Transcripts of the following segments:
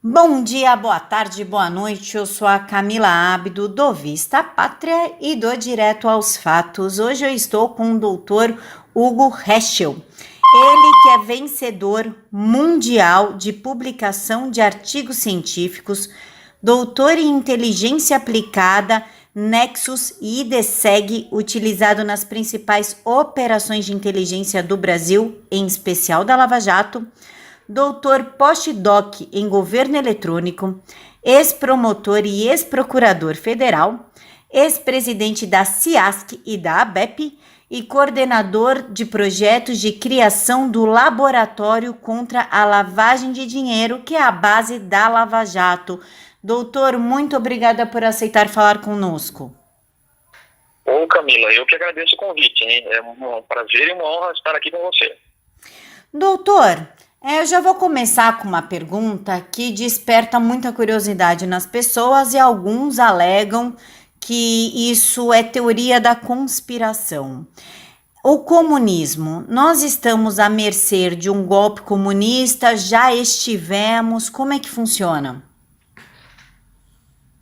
Bom dia, boa tarde, boa noite. Eu sou a Camila Abdo, do Vista Pátria e do Direto aos Fatos. Hoje eu estou com o doutor Hugo Heschel. Ele que é vencedor mundial de publicação de artigos científicos, doutor em inteligência aplicada, Nexus e IDSEG, utilizado nas principais operações de inteligência do Brasil, em especial da Lava Jato, doutor postdoc em governo eletrônico, ex-promotor e ex-procurador federal, ex-presidente da CIASC e da ABEP e coordenador de projetos de criação do Laboratório contra a Lavagem de Dinheiro, que é a base da Lava Jato. Doutor, muito obrigada por aceitar falar conosco. Ô Camila, eu que agradeço o convite, hein? É um prazer e uma honra estar aqui com você. Doutor, eu já vou começar com uma pergunta que desperta muita curiosidade nas pessoas e alguns alegam que isso é teoria da conspiração. O comunismo, nós estamos à mercê de um golpe comunista? Já estivemos? Como é que funciona?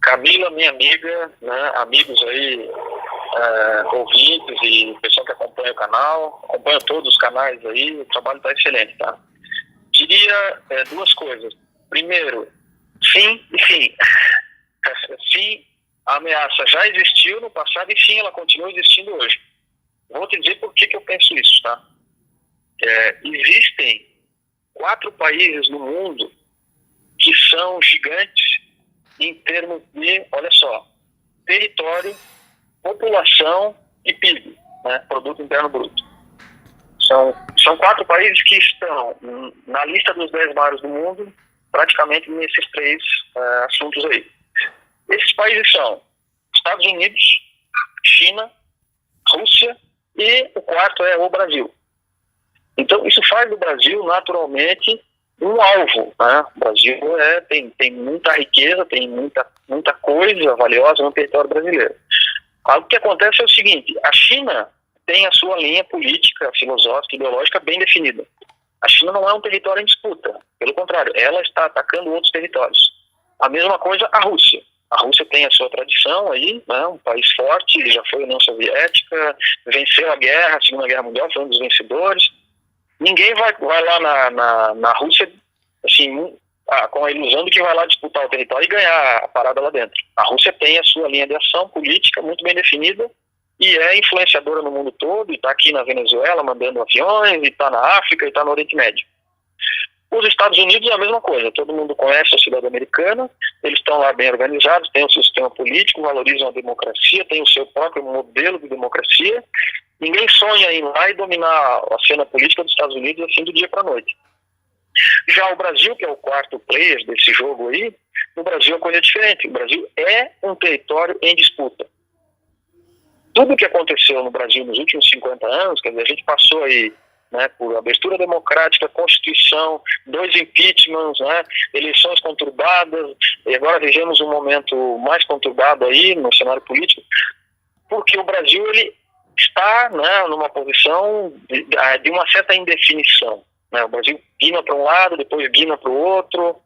Camila, minha amiga, né, amigos aí, ouvintes e pessoal que acompanha o canal, acompanha todos os canais aí, o trabalho está excelente, tá? Diria duas coisas. Primeiro, sim e sim. Sim, a ameaça já existiu no passado e sim, ela continua existindo hoje. Vou te dizer por que eu penso isso, tá? Existem 4 países no mundo que são gigantes em termos de, olha só, território, população e PIB, né, Produto Interno Bruto. São 4 países que estão na lista dos 10 maiores do mundo, praticamente nesses 3 assuntos aí. Esses países são Estados Unidos, China, Rússia e o quarto é o Brasil. Então, isso faz do Brasil, naturalmente, um alvo, né? O Brasil tem muita riqueza, tem muita coisa valiosa no território brasileiro. Algo que acontece é o seguinte: a China tem a sua linha política, filosófica, ideológica bem definida. A China não é um território em disputa, pelo contrário, ela está atacando outros territórios. A mesma coisa a Rússia. A Rússia tem a sua tradição aí, né? Um país forte, já foi União Soviética, venceu a guerra, a Segunda Guerra Mundial, foi um dos vencedores. Ninguém vai lá na Rússia assim, com a ilusão de que vai lá disputar o território e ganhar a parada lá dentro. A Rússia tem a sua linha de ação política muito bem definida e é influenciadora no mundo todo, e está aqui na Venezuela mandando aviões, e está na África, e está no Oriente Médio. Os Estados Unidos é a mesma coisa, todo mundo conhece a cidade americana, eles estão lá bem organizados, têm o seu sistema político, valorizam a democracia, têm o seu próprio modelo de democracia. Ninguém sonha em ir lá e dominar a cena política dos Estados Unidos assim do dia para a noite. Já o Brasil, que é o quarto player desse jogo aí, no Brasil é coisa diferente. O Brasil é um território em disputa. Tudo que aconteceu no Brasil nos últimos 50 anos, quer dizer, a gente passou aí, né, por abertura democrática, Constituição, 2 impeachments, né, eleições conturbadas, e agora vivemos um momento mais conturbado aí no cenário político, porque o Brasil ele está, né, numa posição de uma certa indefinição. Né? O Brasil guina para um lado, depois guina para o outro,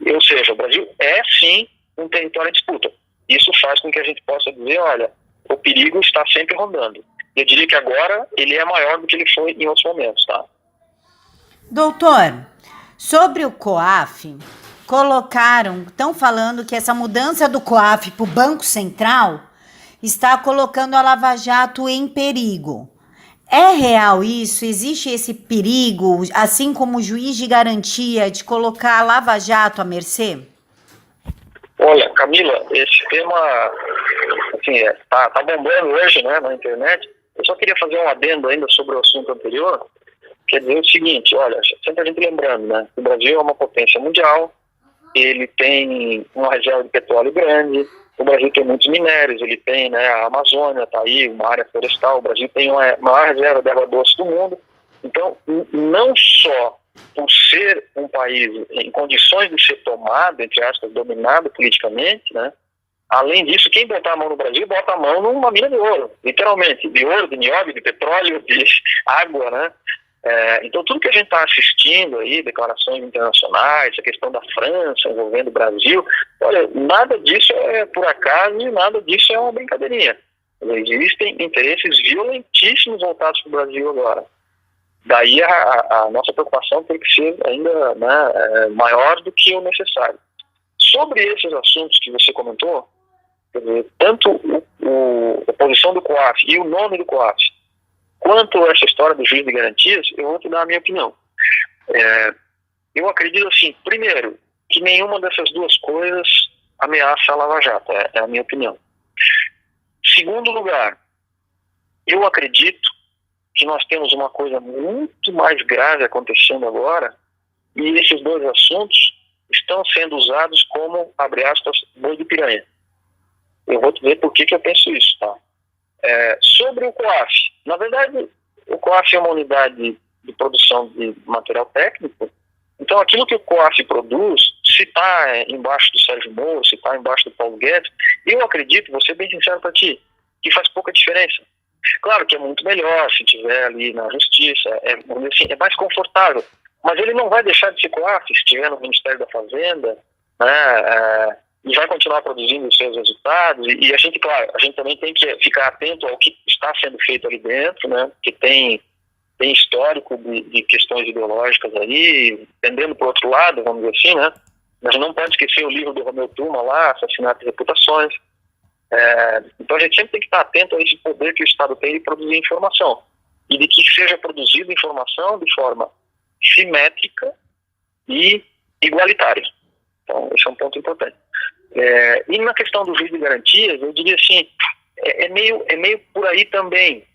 ou seja, o Brasil é sim um território em disputa. Isso faz com que a gente possa dizer, olha, o perigo está sempre rondando. Eu diria que agora ele é maior do que ele foi em outros momentos, tá? Doutor, sobre o COAF, estão falando que essa mudança do COAF para o Banco Central está colocando a Lava Jato em perigo. É real isso? Existe esse perigo, assim como o juiz de garantia, de colocar a Lava Jato à mercê? Olha, Camila, esse tema assim, tá bombando hoje, né, na internet. Eu só queria fazer um adendo ainda sobre o assunto anterior. Quer dizer o seguinte, olha, sempre a gente lembrando, né, o Brasil é uma potência mundial, ele tem uma reserva de petróleo grande, o Brasil tem muitos minérios, ele tem, né, a Amazônia, está aí, uma área florestal, o Brasil tem a maior reserva de água doce do mundo. Então, não só por ser um país em condições de ser tomado, entre aspas, dominado politicamente, né, além disso, quem botar a mão no Brasil, bota a mão numa mina de ouro, literalmente, de ouro, de nióbio, de petróleo, de água, né, Então, tudo que a gente está assistindo aí, declarações internacionais, a questão da França envolvendo o Brasil, olha, nada disso é por acaso e nada disso é uma brincadeirinha. Existem interesses violentíssimos voltados para o Brasil agora. Daí a nossa preocupação tem que ser ainda, né, maior do que o necessário. Sobre esses assuntos que você comentou, quer dizer, tanto a posição do COAF e o nome do COAF, quanto essa história do juiz de garantias, eu vou te dar a minha opinião. Eu acredito assim, primeiro, que nenhuma dessas duas coisas ameaça a Lava Jato, é a minha opinião. Segundo lugar, eu acredito que nós temos uma coisa muito mais grave acontecendo agora, e esses dois assuntos estão sendo usados como, abre aspas, boi de piranha. Eu vou te dizer por que eu penso isso, tá? Sobre o COAF, na verdade, o COAF é uma unidade de produção de material técnico, então aquilo que o COAF produz, se está embaixo do Sérgio Moro, se está embaixo do Paulo Guedes, eu acredito, vou ser bem sincero para ti, que faz pouca diferença. Claro que é muito melhor se estiver ali na justiça, vamos dizer assim, é mais confortável, mas ele não vai deixar de ser COAF se estiver no Ministério da Fazenda, né, e vai continuar produzindo os seus resultados, e a gente, claro, a gente também tem que ficar atento ao que está sendo feito ali dentro, né, que tem histórico de questões ideológicas aí, tendendo para o outro lado, vamos dizer assim, né, mas não pode esquecer o livro do Romeu Tuma lá, Assassinato de Reputações. Então a gente sempre tem que estar atento a esse poder que o Estado tem de produzir informação, e de que seja produzida informação de forma simétrica e igualitária. Então esse é um ponto importante. E na questão do juiz de garantias, eu diria assim, é meio por aí também.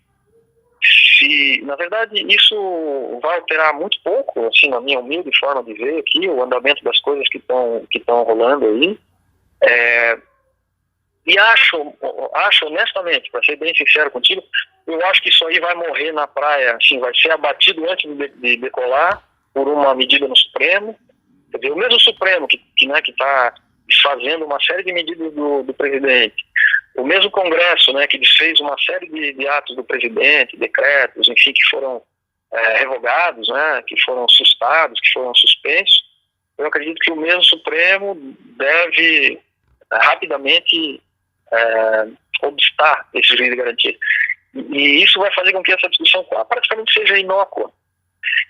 Na verdade, isso vai alterar muito pouco, assim, na minha humilde forma de ver aqui, o andamento das coisas que estão rolando aí. E acho honestamente, para ser bem sincero contigo, eu acho que isso aí vai morrer na praia, assim, vai ser abatido antes de decolar por uma medida no Supremo. Quer dizer, o mesmo Supremo que está desfazendo uma série de medidas do presidente, o mesmo Congresso, né, que desfez uma série de atos do presidente, decretos, enfim, que foram revogados, né, que foram sustados, que foram suspensos. Eu acredito que o mesmo Supremo deve rapidamente obstar esse juiz de garantia. E isso vai fazer com que essa discussão praticamente seja inócua.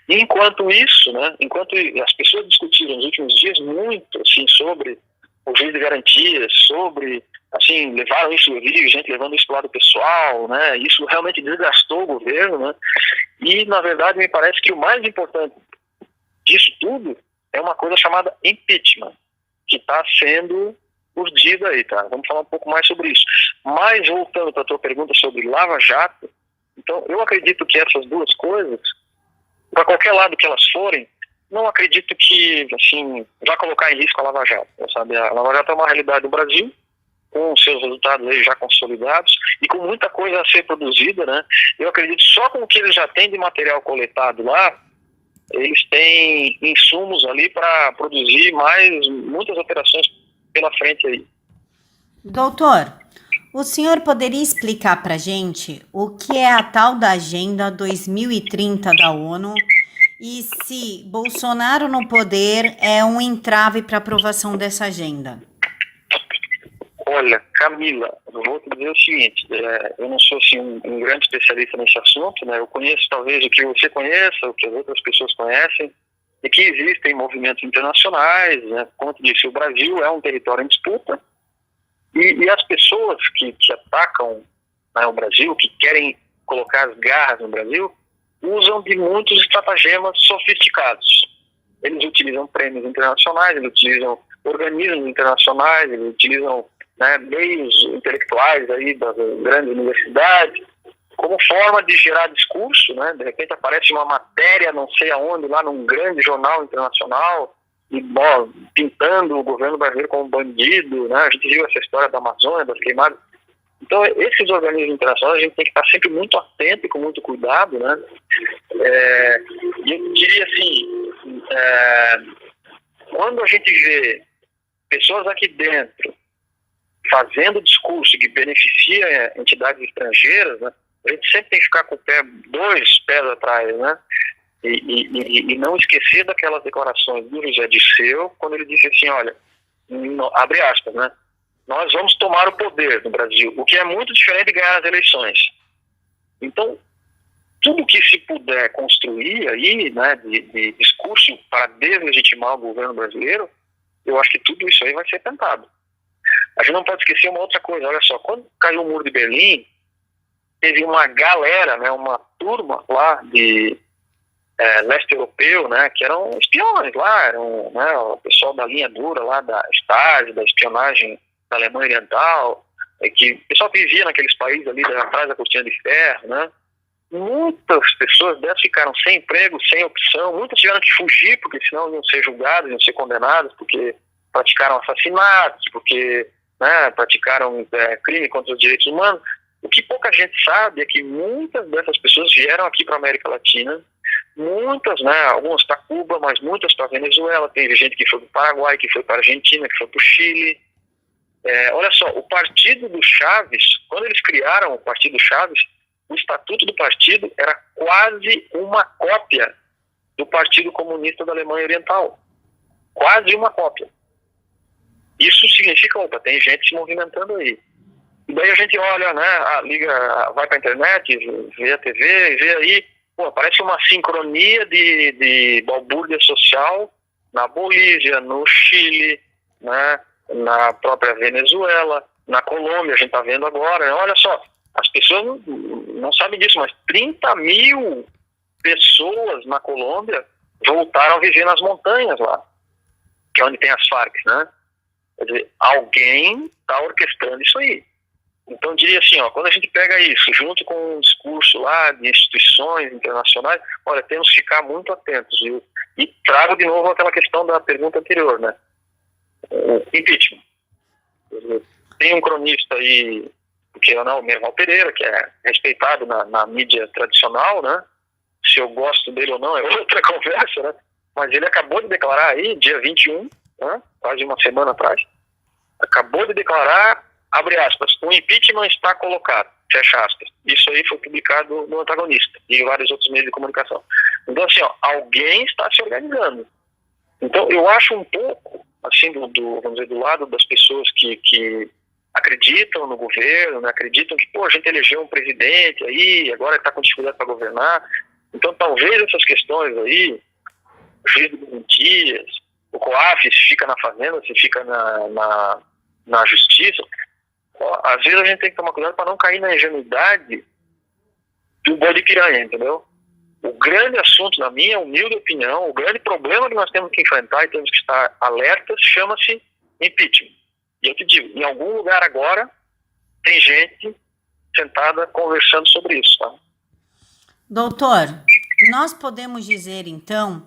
E enquanto isso, né, enquanto as pessoas discutiram nos últimos dias muito assim, sobre o juiz de garantias, sobre, assim, levaram isso, eu vi gente levando isso para o lado pessoal, né, isso realmente desgastou o governo, né, e na verdade me parece que o mais importante disso tudo é uma coisa chamada impeachment, que está sendo urdida aí, tá? Vamos falar um pouco mais sobre isso. Mas voltando para a tua pergunta sobre Lava Jato, então eu acredito que essas duas coisas, para qualquer lado que elas forem, não acredito que, assim, vai colocar em risco a Lava Jato, sabe? A Lava Jato é uma realidade do Brasil, com os seus resultados aí já consolidados e com muita coisa a ser produzida, né? Eu acredito só com o que eles já têm de material coletado lá, eles têm insumos ali para produzir muitas operações pela frente aí. Doutor, o senhor poderia explicar para a gente o que é a tal da Agenda 2030 da ONU e se Bolsonaro no poder é um entrave para a aprovação dessa agenda? Olha, Camila, eu vou te dizer o seguinte, eu não sou assim, um grande especialista nesse assunto, né? Eu conheço talvez o que você conheça, o que as outras pessoas conhecem, e que existem movimentos internacionais, né? Como eu disse, o Brasil é um território em disputa, e as pessoas que atacam, né, o Brasil, que querem colocar as garras no Brasil, usam de muitos estratagemas sofisticados. Eles utilizam prêmios internacionais, eles utilizam organismos internacionais, eles utilizam, né, meios intelectuais aí das grandes universidades, como forma de gerar discurso, né? De repente aparece uma matéria, não sei aonde, lá num grande jornal internacional, e, pintando o governo brasileiro como bandido, né? A gente viu essa história da Amazônia, das queimadas. Então, esses organismos internacionais, a gente tem que estar sempre muito atento e com muito cuidado, né? E eu diria assim, quando a gente vê pessoas aqui dentro fazendo discurso que beneficia entidades estrangeiras, né? A gente sempre tem que ficar com dois pés atrás, né? e não esquecer daquelas declarações do José Dirceu, quando ele disse assim, olha, abre aspas, né? Nós vamos tomar o poder no Brasil, o que é muito diferente de ganhar as eleições. Então, tudo que se puder construir aí, né, de discurso para deslegitimar o governo brasileiro, eu acho que tudo isso aí vai ser tentado. A gente não pode esquecer uma outra coisa, olha só, quando caiu o Muro de Berlim, teve uma galera, né, uma turma lá de leste europeu, né, que eram espiões lá, eram, né, o pessoal da linha dura lá da Stasi, da espionagem da Alemanha Oriental, que o pessoal vivia naqueles países ali atrás da cortina de ferro, né. Muitas pessoas dessas ficaram sem emprego, sem opção, muitas tiveram que fugir, porque senão iam ser julgadas, iam ser condenadas, porque praticaram assassinatos, porque, né, praticaram crime contra os direitos humanos. O que pouca gente sabe é que muitas dessas pessoas vieram aqui para a América Latina, muitas, né, algumas para Cuba, mas muitas para Venezuela, tem gente que foi para o Paraguai, que foi para a Argentina, que foi para o Chile. Olha só, o partido do Chaves, quando eles criaram o partido Chaves, o estatuto do partido era quase uma cópia do Partido Comunista da Alemanha Oriental. Quase uma cópia. Isso significa, opa, tem gente se movimentando aí. E daí a gente olha, né, liga, vai para a internet, vê a TV e vê aí, pô, parece uma sincronia de balbúrdia social na Bolívia, no Chile, né, na própria Venezuela, na Colômbia, a gente está vendo agora, né, olha só, as pessoas não sabem disso, mas 30 mil pessoas na Colômbia voltaram a viver nas montanhas lá, que é onde tem as Farc, né? Quer dizer, alguém está orquestrando isso aí. Então, eu diria assim, ó, quando a gente pega isso, junto com um discurso lá de instituições internacionais, olha, temos que ficar muito atentos, viu? E trago de novo aquela questão da pergunta anterior, né? O impeachment. Tem um cronista aí, que é o Merval Pereira, que é respeitado na mídia tradicional, né? Se eu gosto dele ou não é outra conversa, né? Mas ele acabou de declarar aí, dia 21, né? Quase uma semana atrás, acabou de declarar, abre aspas, o impeachment está colocado, fecha aspas. Isso aí foi publicado no Antagonista e em vários outros meios de comunicação. Então, assim, ó, alguém está se organizando. Então, eu acho um pouco, assim, vamos dizer, do lado das pessoas que acreditam no governo, né, acreditam que, pô, a gente elegeu um presidente aí, agora está com dificuldade para governar. Então, talvez essas questões aí, o juiz de garantias, o COAF, se fica na fazenda, se fica na justiça, ó, às vezes a gente tem que tomar cuidado para não cair na ingenuidade do boi de piranha, entendeu? O grande assunto, na minha humilde opinião, o grande problema que nós temos que enfrentar e temos que estar alertas, chama-se impeachment. E eu te digo, em algum lugar agora, tem gente sentada conversando sobre isso, tá? Doutor, nós podemos dizer, então,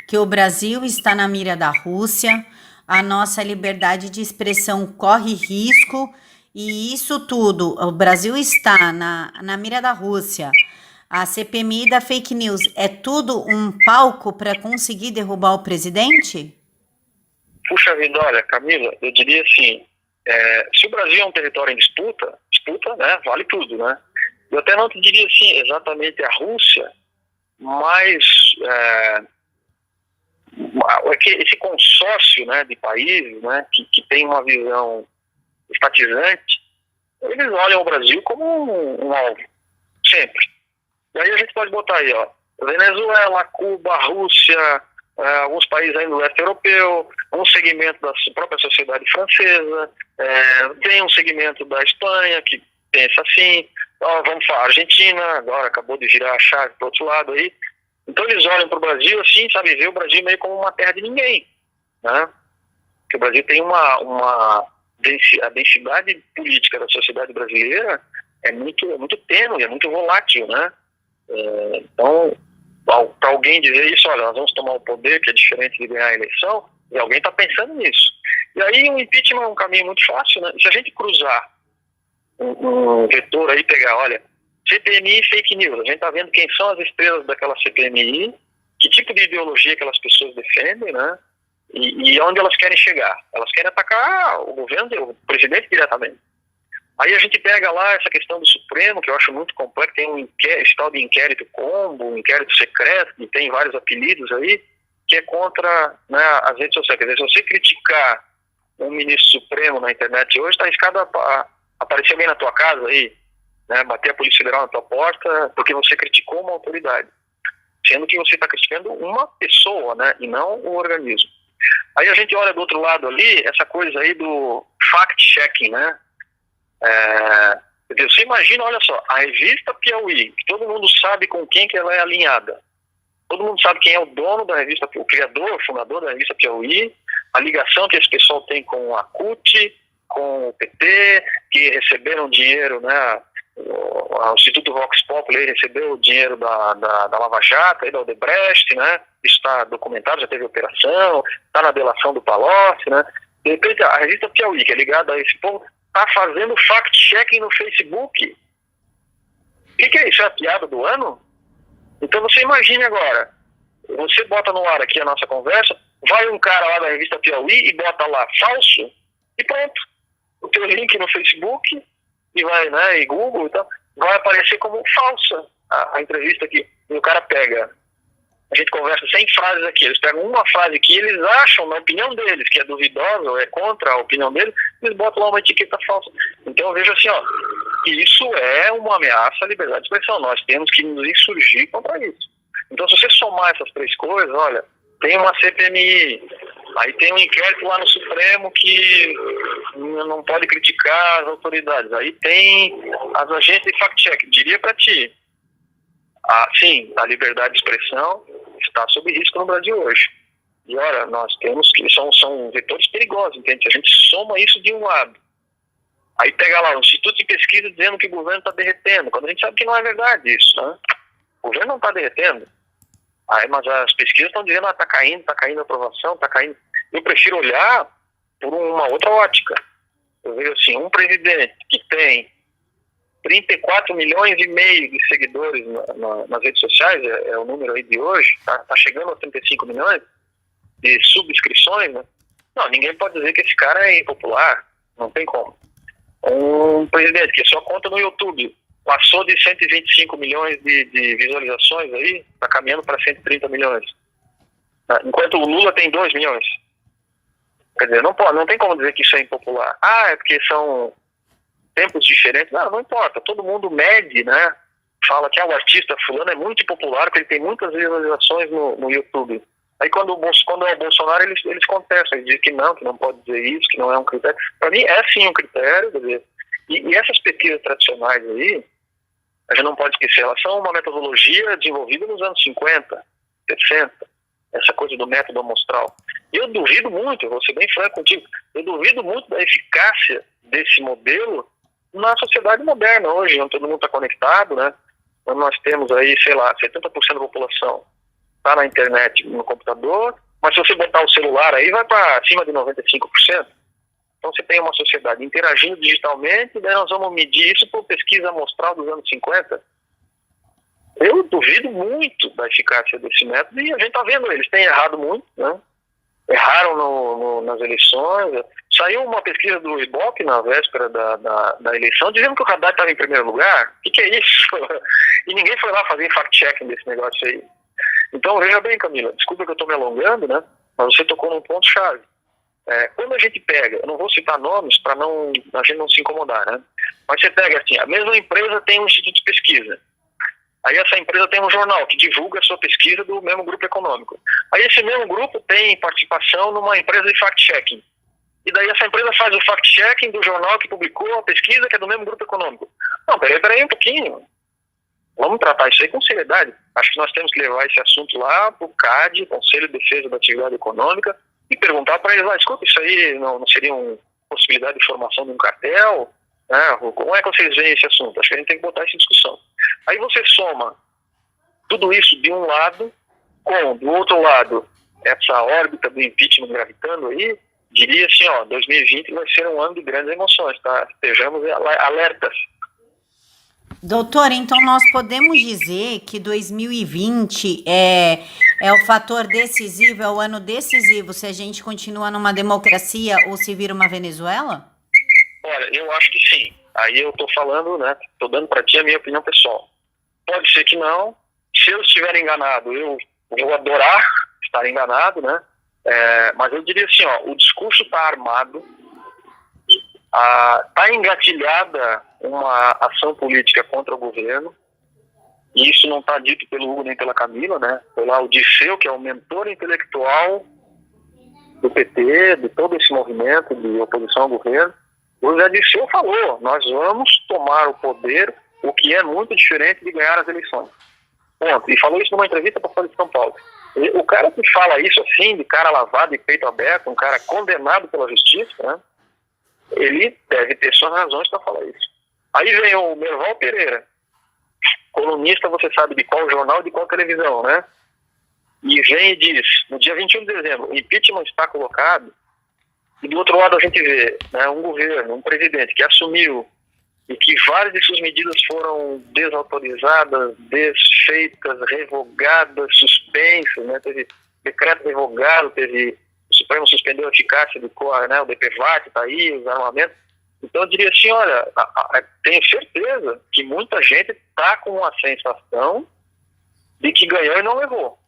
que o Brasil está na mira da Rússia, a nossa liberdade de expressão corre risco, e isso tudo, o Brasil está na mira da Rússia, a CPMI da fake news, é tudo um palco para conseguir derrubar o presidente? Puxa vida, olha, Camila, eu diria assim, se o Brasil é um território em disputa, né, vale tudo, né? Eu até não te diria assim, exatamente a Rússia, mas esse consórcio, né, de países, né, que tem uma visão estatizante, eles olham o Brasil como um alvo, sempre. E aí a gente pode botar aí, ó, Venezuela, Cuba, Rússia, alguns países ainda do leste europeu, um segmento da própria sociedade francesa, tem um segmento da Espanha que pensa assim, vamos falar, Argentina, agora acabou de virar a chave para o outro lado aí. Então eles olham para o Brasil assim, sabe, ver o Brasil meio como uma terra de ninguém, né? Porque o Brasil tem a densidade política da sociedade brasileira é muito tênue, é muito volátil, né? Então, para alguém dizer isso, olha, nós vamos tomar o poder, que é diferente de ganhar a eleição, e alguém está pensando nisso. E aí o impeachment é um caminho muito fácil, né? Se a gente cruzar um vetor aí, pegar, olha, CPMI e fake news, a gente está vendo quem são as estrelas daquela CPMI, que tipo de ideologia aquelas pessoas defendem, né? E onde elas querem chegar. Elas querem atacar o governo, o presidente diretamente. Aí a gente pega lá essa questão do Supremo, que eu acho muito complexo, tem esse tal de inquérito combo, um inquérito secreto, que tem vários apelidos aí, que é contra, né, as redes sociais. Quer dizer, se você criticar um ministro supremo na internet hoje, está arriscado a aparecer alguém na tua casa aí, né, bater a Polícia Federal na tua porta, porque você criticou uma autoridade, sendo que você está criticando uma pessoa, né, e não o organismo. Aí a gente olha do outro lado ali, essa coisa aí do fact-checking, né? Você imagina, olha só, a revista Piauí, que todo mundo sabe com quem que ela é alinhada, todo mundo sabe quem é o dono da revista, o criador, o fundador da revista Piauí, a ligação que esse pessoal tem com a CUT, com o PT, que receberam dinheiro, né? O Instituto Vox Populi recebeu o dinheiro da Lava Jato, aí da Odebrecht, né? Isso está documentado, já teve operação, está na delação do Palocci, né? De repente, a revista Piauí, que é ligada a esse povo, está fazendo fact-checking no Facebook. O que é isso? É a piada do ano? Então você imagine agora, você bota no ar aqui a nossa conversa, vai um cara lá da revista Piauí e bota lá falso, e pronto. O teu link no Facebook e vai, né, e Google e tal, vai aparecer como falsa a entrevista aqui. E o cara pega, a gente conversa 100 frases aqui, eles pegam uma frase que eles acham, na opinião deles, que é duvidosa ou é contra a opinião deles, eles botam lá uma etiqueta falsa. Então eu vejo assim, ó, isso é uma ameaça à liberdade de expressão, nós temos que nos insurgir contra isso. Então se você somar essas três coisas, olha, tem uma CPMI, aí tem um inquérito lá no Supremo que não pode criticar as autoridades, aí tem as agências de fact-check, diria para ti, sim, a liberdade de expressão está sob risco no Brasil hoje. E olha, nós temos que, são vetores perigosos, entende? Se a gente soma isso de um lado, aí pega lá o Instituto de Pesquisa dizendo que o governo está derretendo, quando a gente sabe que não é verdade isso, né? O governo não está derretendo. Aí, mas as pesquisas estão dizendo, está caindo a aprovação, está caindo. Eu prefiro olhar por uma outra ótica. Eu vejo assim, um presidente que tem 34 milhões e meio de seguidores nas redes sociais, é o número aí de hoje, tá chegando a 35 milhões de subscrições, né? Não, ninguém pode dizer que esse cara é impopular, não tem como. Um presidente que só conta no YouTube, passou de 125 milhões de visualizações aí, está caminhando para 130 milhões. Enquanto o Lula tem 2 milhões. Quer dizer, não tem como dizer que isso é impopular. É porque são tempos diferentes. Não importa. Todo mundo mede, né? Fala que o artista fulano é muito popular, porque ele tem muitas visualizações no YouTube. Aí quando é o Bolsonaro, eles contestam, eles dizem que não pode dizer isso, que não é um critério. Para mim é sim um critério, quer dizer, e essas pesquisas tradicionais aí, a gente não pode esquecer, elas são uma metodologia desenvolvida nos anos 50, 60, essa coisa do método amostral. E eu duvido muito, eu vou ser bem franco contigo, eu duvido muito da eficácia desse modelo na sociedade moderna hoje, onde todo mundo está conectado, né? Onde nós temos aí, sei lá, 70% da população está na internet, no computador, mas se você botar o celular aí, vai para acima de 95%. Então você tem uma sociedade interagindo digitalmente, e daí nós vamos medir isso por pesquisa amostral dos anos 50. Eu duvido muito da eficácia desse método e a gente está vendo, eles têm errado muito, né? Erraram nas eleições. Saiu uma pesquisa do Ibope na véspera da eleição, dizendo que o Haddad estava em primeiro lugar. O que é isso? E ninguém foi lá fazer fact-checking desse negócio aí. Então, veja bem, Camila, desculpa que eu estou me alongando, né? Mas você tocou num ponto-chave. Quando a gente pega, eu não vou citar nomes para a gente não se incomodar, né? Mas você pega assim, a mesma empresa tem um instituto de pesquisa. Aí essa empresa tem um jornal que divulga a sua pesquisa do mesmo grupo econômico. Aí esse mesmo grupo tem participação numa empresa de fact-checking. E daí essa empresa faz o fact-checking do jornal que publicou a pesquisa que é do mesmo grupo econômico. Não, peraí um pouquinho. Vamos tratar isso aí com seriedade. Acho que nós temos que levar esse assunto lá para o CAD, Conselho de Defesa da Atividade Econômica, e perguntar para eles, escuta, isso aí não seria uma possibilidade de formação de um cartel? Como é que vocês veem esse assunto? Acho que a gente tem que botar isso em discussão. Aí você soma tudo isso de um lado, do outro lado, essa órbita do impeachment gravitando aí, diria assim, 2020 vai ser um ano de grandes emoções, tá? Estejamos alertas. Doutor, então nós podemos dizer que 2020 é o fator decisivo, é o ano decisivo, se a gente continua numa democracia ou se vira uma Venezuela? Olha, eu acho que sim. Aí eu estou falando, né, estou dando para ti a minha opinião pessoal. Pode ser que não. Se eu estiver enganado, eu vou adorar estar enganado, né? Mas eu diria assim, ó, o discurso está armado, está engatilhada uma ação política contra o governo, e isso não está dito pelo Hugo nem pela Camila, né? Foi lá o Disseu, que é o mentor intelectual do PT, de todo esse movimento de oposição ao governo. O José Disseu falou, nós vamos tomar o poder, o que é muito diferente de ganhar as eleições. Ponto. E falou isso numa entrevista para a Folha de São Paulo. E o cara que fala isso assim, de cara lavado e peito aberto, um cara condenado pela justiça, né? Ele deve ter suas razões para falar isso. Aí vem o Merval Pereira, colunista, você sabe de qual jornal e de qual televisão, né? E vem e diz, no dia 21 de dezembro, o impeachment está colocado, e do outro lado a gente vê, né, um governo, um presidente que assumiu e que várias de suas medidas foram desautorizadas, desfeitas, revogadas, suspensas, né? Teve decreto revogado, o Supremo suspendeu a eficácia do né, o DPVAT, está aí, os armamentos. Então eu diria assim, olha, tenho certeza que muita gente está com a sensação de que ganhou e não levou.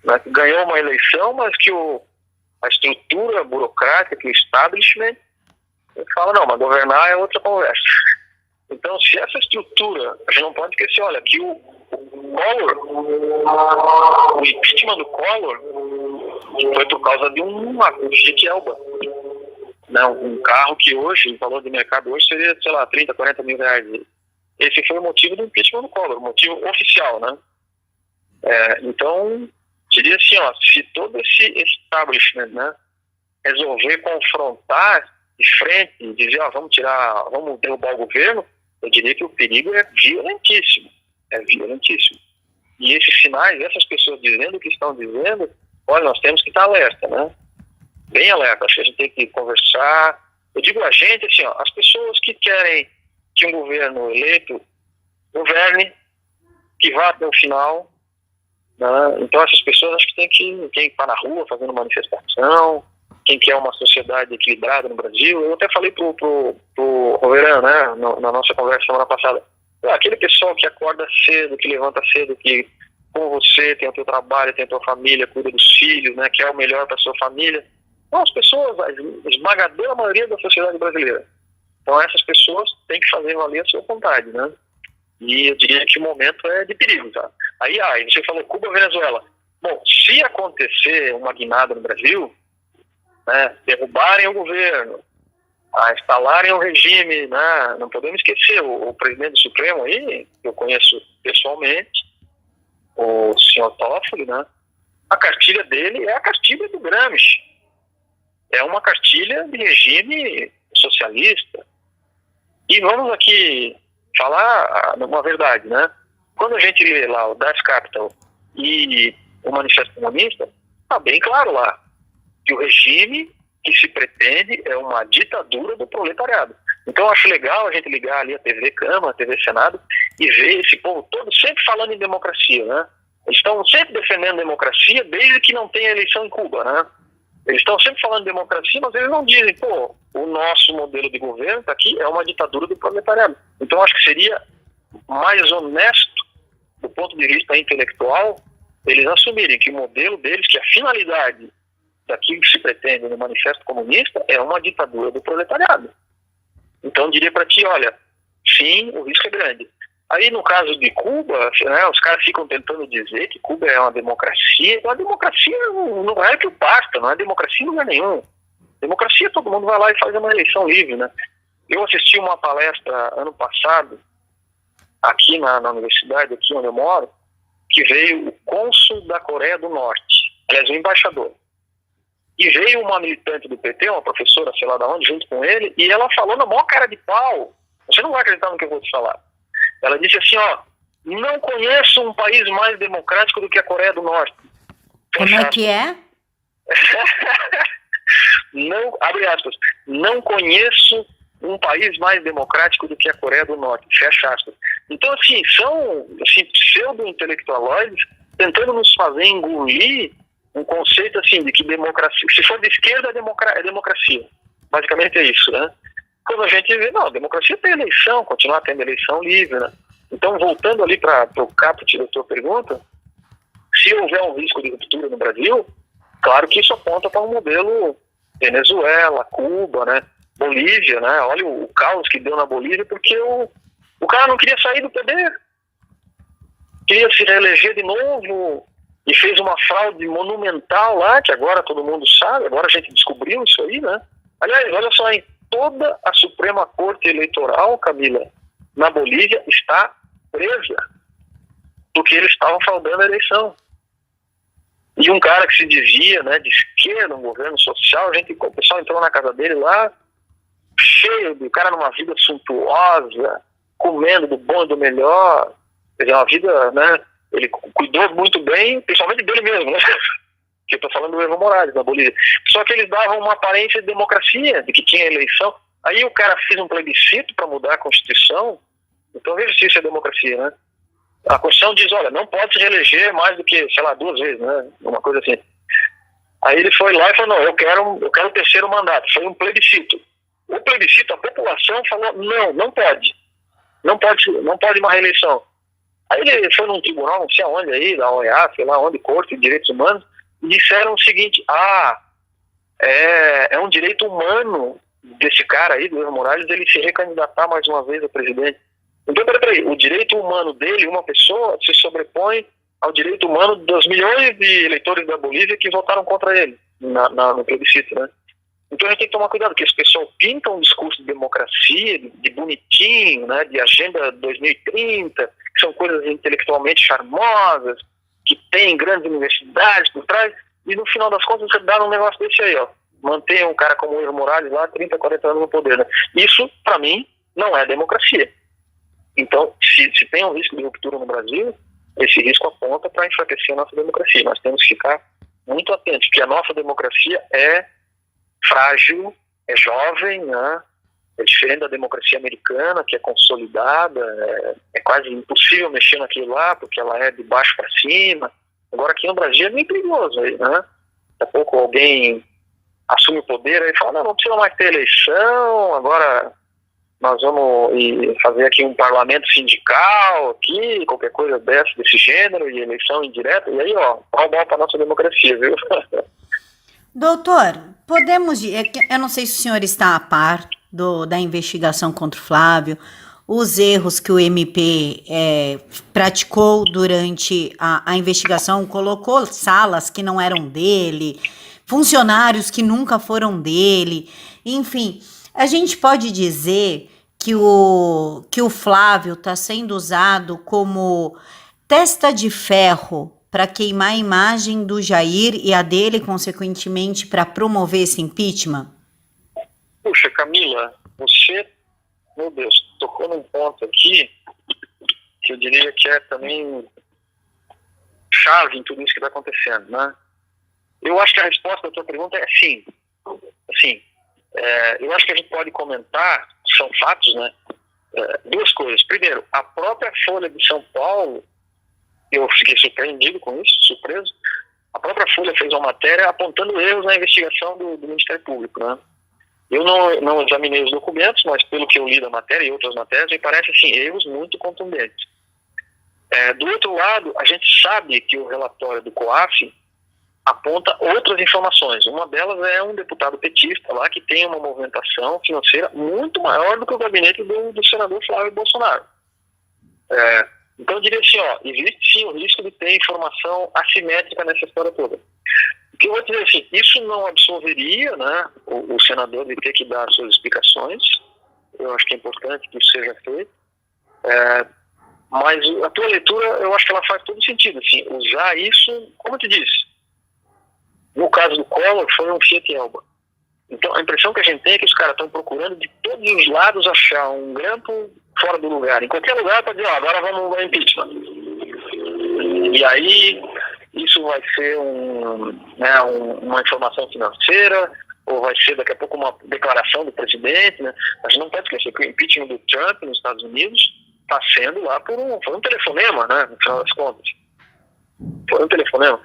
Né? Ganhou uma eleição, mas que a estrutura burocrática, o establishment, fala, não, mas governar é outra conversa. Então, se essa estrutura, a gente não pode esquecer, olha, que o Collor, o impeachment do Collor foi por causa de uma Fiat Elba. Não, um carro que hoje, o valor de mercado hoje seria, sei lá, 30, 40 mil reais. Esse foi o motivo do impeachment do Collor, o motivo oficial, né? Então, diria assim, ó, se todo esse establishment, né, resolver confrontar de frente e dizer, ó, vamos derrubar o governo, eu diria que o perigo é violentíssimo. É violentíssimo. E esses sinais, essas pessoas dizendo o que estão dizendo, olha, nós temos que estar alerta, né? Bem alerta, acho que a gente tem que conversar. Eu digo a gente, assim, ó, as pessoas que querem que um governo eleito governe, que vá até o final, né? Então essas pessoas acho que tem que, quem está na rua fazendo manifestação, quem quer uma sociedade equilibrada no Brasil. Eu até falei pro Roveran, né, na nossa conversa semana passada, aquele pessoal que acorda cedo, que levanta cedo, que com você tem o teu trabalho, tem a tua família, cuida dos filhos, né, quer o melhor para a sua família. Então as pessoas, a esmagadora maioria da sociedade brasileira. Então essas pessoas têm que fazer valer a sua vontade, né? E eu diria que o momento é de perigo, tá? Aí você falou Cuba, Venezuela. Bom, se acontecer uma guinada no Brasil, né, derrubarem o governo, instalarem o regime, né, não podemos esquecer, o presidente do Supremo aí, que eu conheço pessoalmente, o senhor Toffoli, né, a cartilha dele é a cartilha do Gramsci. É uma cartilha de regime socialista. E vamos aqui falar uma verdade, né? Quando a gente lê lá o Das Kapital e o Manifesto Comunista, está bem claro lá que o regime que se pretende é uma ditadura do proletariado. Então eu acho legal a gente ligar ali a TV Câmara, a TV Senado e ver esse povo todo sempre falando em democracia, né? Eles estão sempre defendendo democracia desde que não tenha eleição em Cuba, né? Eles estão sempre falando de democracia, mas eles não dizem, pô, o nosso modelo de governo tá aqui é uma ditadura do proletariado. Então eu acho que seria mais honesto, do ponto de vista intelectual, eles assumirem que o modelo deles, que a finalidade daquilo que se pretende no Manifesto Comunista é uma ditadura do proletariado. Então eu diria para ti, olha, sim, o risco é grande. Aí no caso de Cuba, né, os caras ficam tentando dizer que Cuba é uma democracia. A democracia não é que basta, não é democracia em lugar nenhum. Democracia, todo mundo vai lá e faz uma eleição livre, né? Eu assisti uma palestra ano passado, aqui na universidade, aqui onde eu moro, que veio o cônsul da Coreia do Norte, aliás, o embaixador. E veio uma militante do PT, uma professora, sei lá de onde, junto com ele, e ela falou na maior cara de pau. Você não vai acreditar no que eu vou te falar. Ela disse assim, ó, não conheço um país mais democrático do que a Coreia do Norte. Como é que é? Não, abre aspas, não conheço um país mais democrático do que a Coreia do Norte, fecha aspas. Então, assim, são pseudo-intelectualoides tentando nos fazer engolir um conceito, assim, de que democracia, se for de esquerda, é democracia. Basicamente é isso, né? quando a gente vê, não, a democracia tem eleição, continuar tendo eleição livre, né? Então, voltando ali para o caput da tua pergunta, se houver um risco de ruptura no Brasil, claro que isso aponta para um modelo Venezuela, Cuba, né? Bolívia, né? Olha o caos que deu na Bolívia, porque o cara não queria sair do poder, queria se reeleger de novo e fez uma fraude monumental lá, que agora todo mundo sabe, agora a gente descobriu isso aí, né? Aliás, olha só, em toda a Suprema Corte Eleitoral, Camila, na Bolívia, está presa, porque eles estavam fraudando a eleição. E um cara que se dizia, né, de esquerda, um governo social, o pessoal entrou na casa dele lá, cheio de cara numa vida suntuosa, comendo do bom e do melhor, quer dizer, uma vida, né, ele cuidou muito bem, principalmente dele mesmo, né, que eu estou falando do Evo Morales, da Bolívia. Só que eles davam uma aparência de democracia, de que tinha eleição. Aí o cara fez um plebiscito para mudar a Constituição. Então veja se isso é democracia, né? A Constituição diz, olha, não pode se reeleger mais do que, sei lá, 2 vezes, né? Uma coisa assim. Aí ele foi lá e falou, não, eu quero o terceiro mandato. Foi um plebiscito. O plebiscito, a população falou, não pode. Não pode uma reeleição. Aí ele foi num tribunal, não sei aonde aí, da OEA, sei lá onde, Corte de Direitos Humanos, e disseram o seguinte, é um direito humano desse cara aí, do Evo Morales, ele se recandidatar mais uma vez a presidente. Então, peraí, o direito humano dele, uma pessoa, se sobrepõe ao direito humano dos milhões de eleitores da Bolívia que votaram contra ele no plebiscito, né? Então a gente tem que tomar cuidado, porque esse pessoal pinta um discurso de democracia, de bonitinho, né, de agenda 2030, que são coisas intelectualmente charmosas, que tem grandes universidades por trás, e no final das contas você dá um negócio desse aí, ó. Mantém um cara como o Evo Morales lá 30, 40 anos no poder, né? Isso, para mim, não é democracia. Então, se tem um risco de ruptura no Brasil, esse risco aponta para enfraquecer a nossa democracia. Nós temos que ficar muito atentos, porque a nossa democracia é frágil, é jovem, né? É diferente da democracia americana, que é consolidada, é quase impossível mexer naquilo lá, porque ela é de baixo para cima. Agora aqui no Brasil é meio perigoso, né? Daqui a pouco alguém assume o poder e fala, não precisa mais ter eleição, agora nós vamos fazer aqui um parlamento sindical, aqui, qualquer coisa desse gênero, e eleição indireta, e aí, ó, pau bom para a nossa democracia, viu? Doutor, eu não sei se o senhor está a par da investigação contra o Flávio, os erros que o MP praticou durante a investigação, colocou salas que não eram dele, funcionários que nunca foram dele, enfim, a gente pode dizer que o Flávio está sendo usado como testa de ferro para queimar a imagem do Jair e a dele, consequentemente, para promover esse impeachment? Puxa, Camila, você, meu Deus, tocou num ponto aqui que eu diria que é também chave em tudo isso que está acontecendo, né? Eu acho que a resposta da tua pergunta é sim. Assim, eu acho que a gente pode comentar, são fatos, né? 2 coisas. Primeiro, a própria Folha de São Paulo, eu fiquei surpreendido com isso, surpreso. A própria Folha fez uma matéria apontando erros na investigação do Ministério Público, né? Eu não examinei os documentos, mas pelo que eu li da matéria e outras matérias, me parece, assim, erros muito contundentes. Do outro lado, a gente sabe que o relatório do COAF aponta outras informações. Uma delas é um deputado petista lá que tem uma movimentação financeira muito maior do que o gabinete do senador Flávio Bolsonaro. Então eu diria assim, ó, existe sim o risco de ter informação assimétrica nessa história toda. O que eu vou dizer assim, isso não absolveria, né, o senador de ter que dar suas explicações. Eu acho que é importante que isso seja feito. Mas a tua leitura, eu acho que ela faz todo sentido, assim, usar isso, como eu te disse, no caso do Collor, foi um Fiat Elba. Então, a impressão que a gente tem é que os caras estão procurando de todos os lados achar um grampo fora do lugar. Em qualquer lugar para dizer, ó, agora vamos ao impeachment. E aí, isso vai ser uma informação financeira, ou vai ser daqui a pouco uma declaração do presidente, né? A gente não pode esquecer que o impeachment do Trump nos Estados Unidos está sendo lá foi um telefonema, né? No final das contas. Foi um telefonema.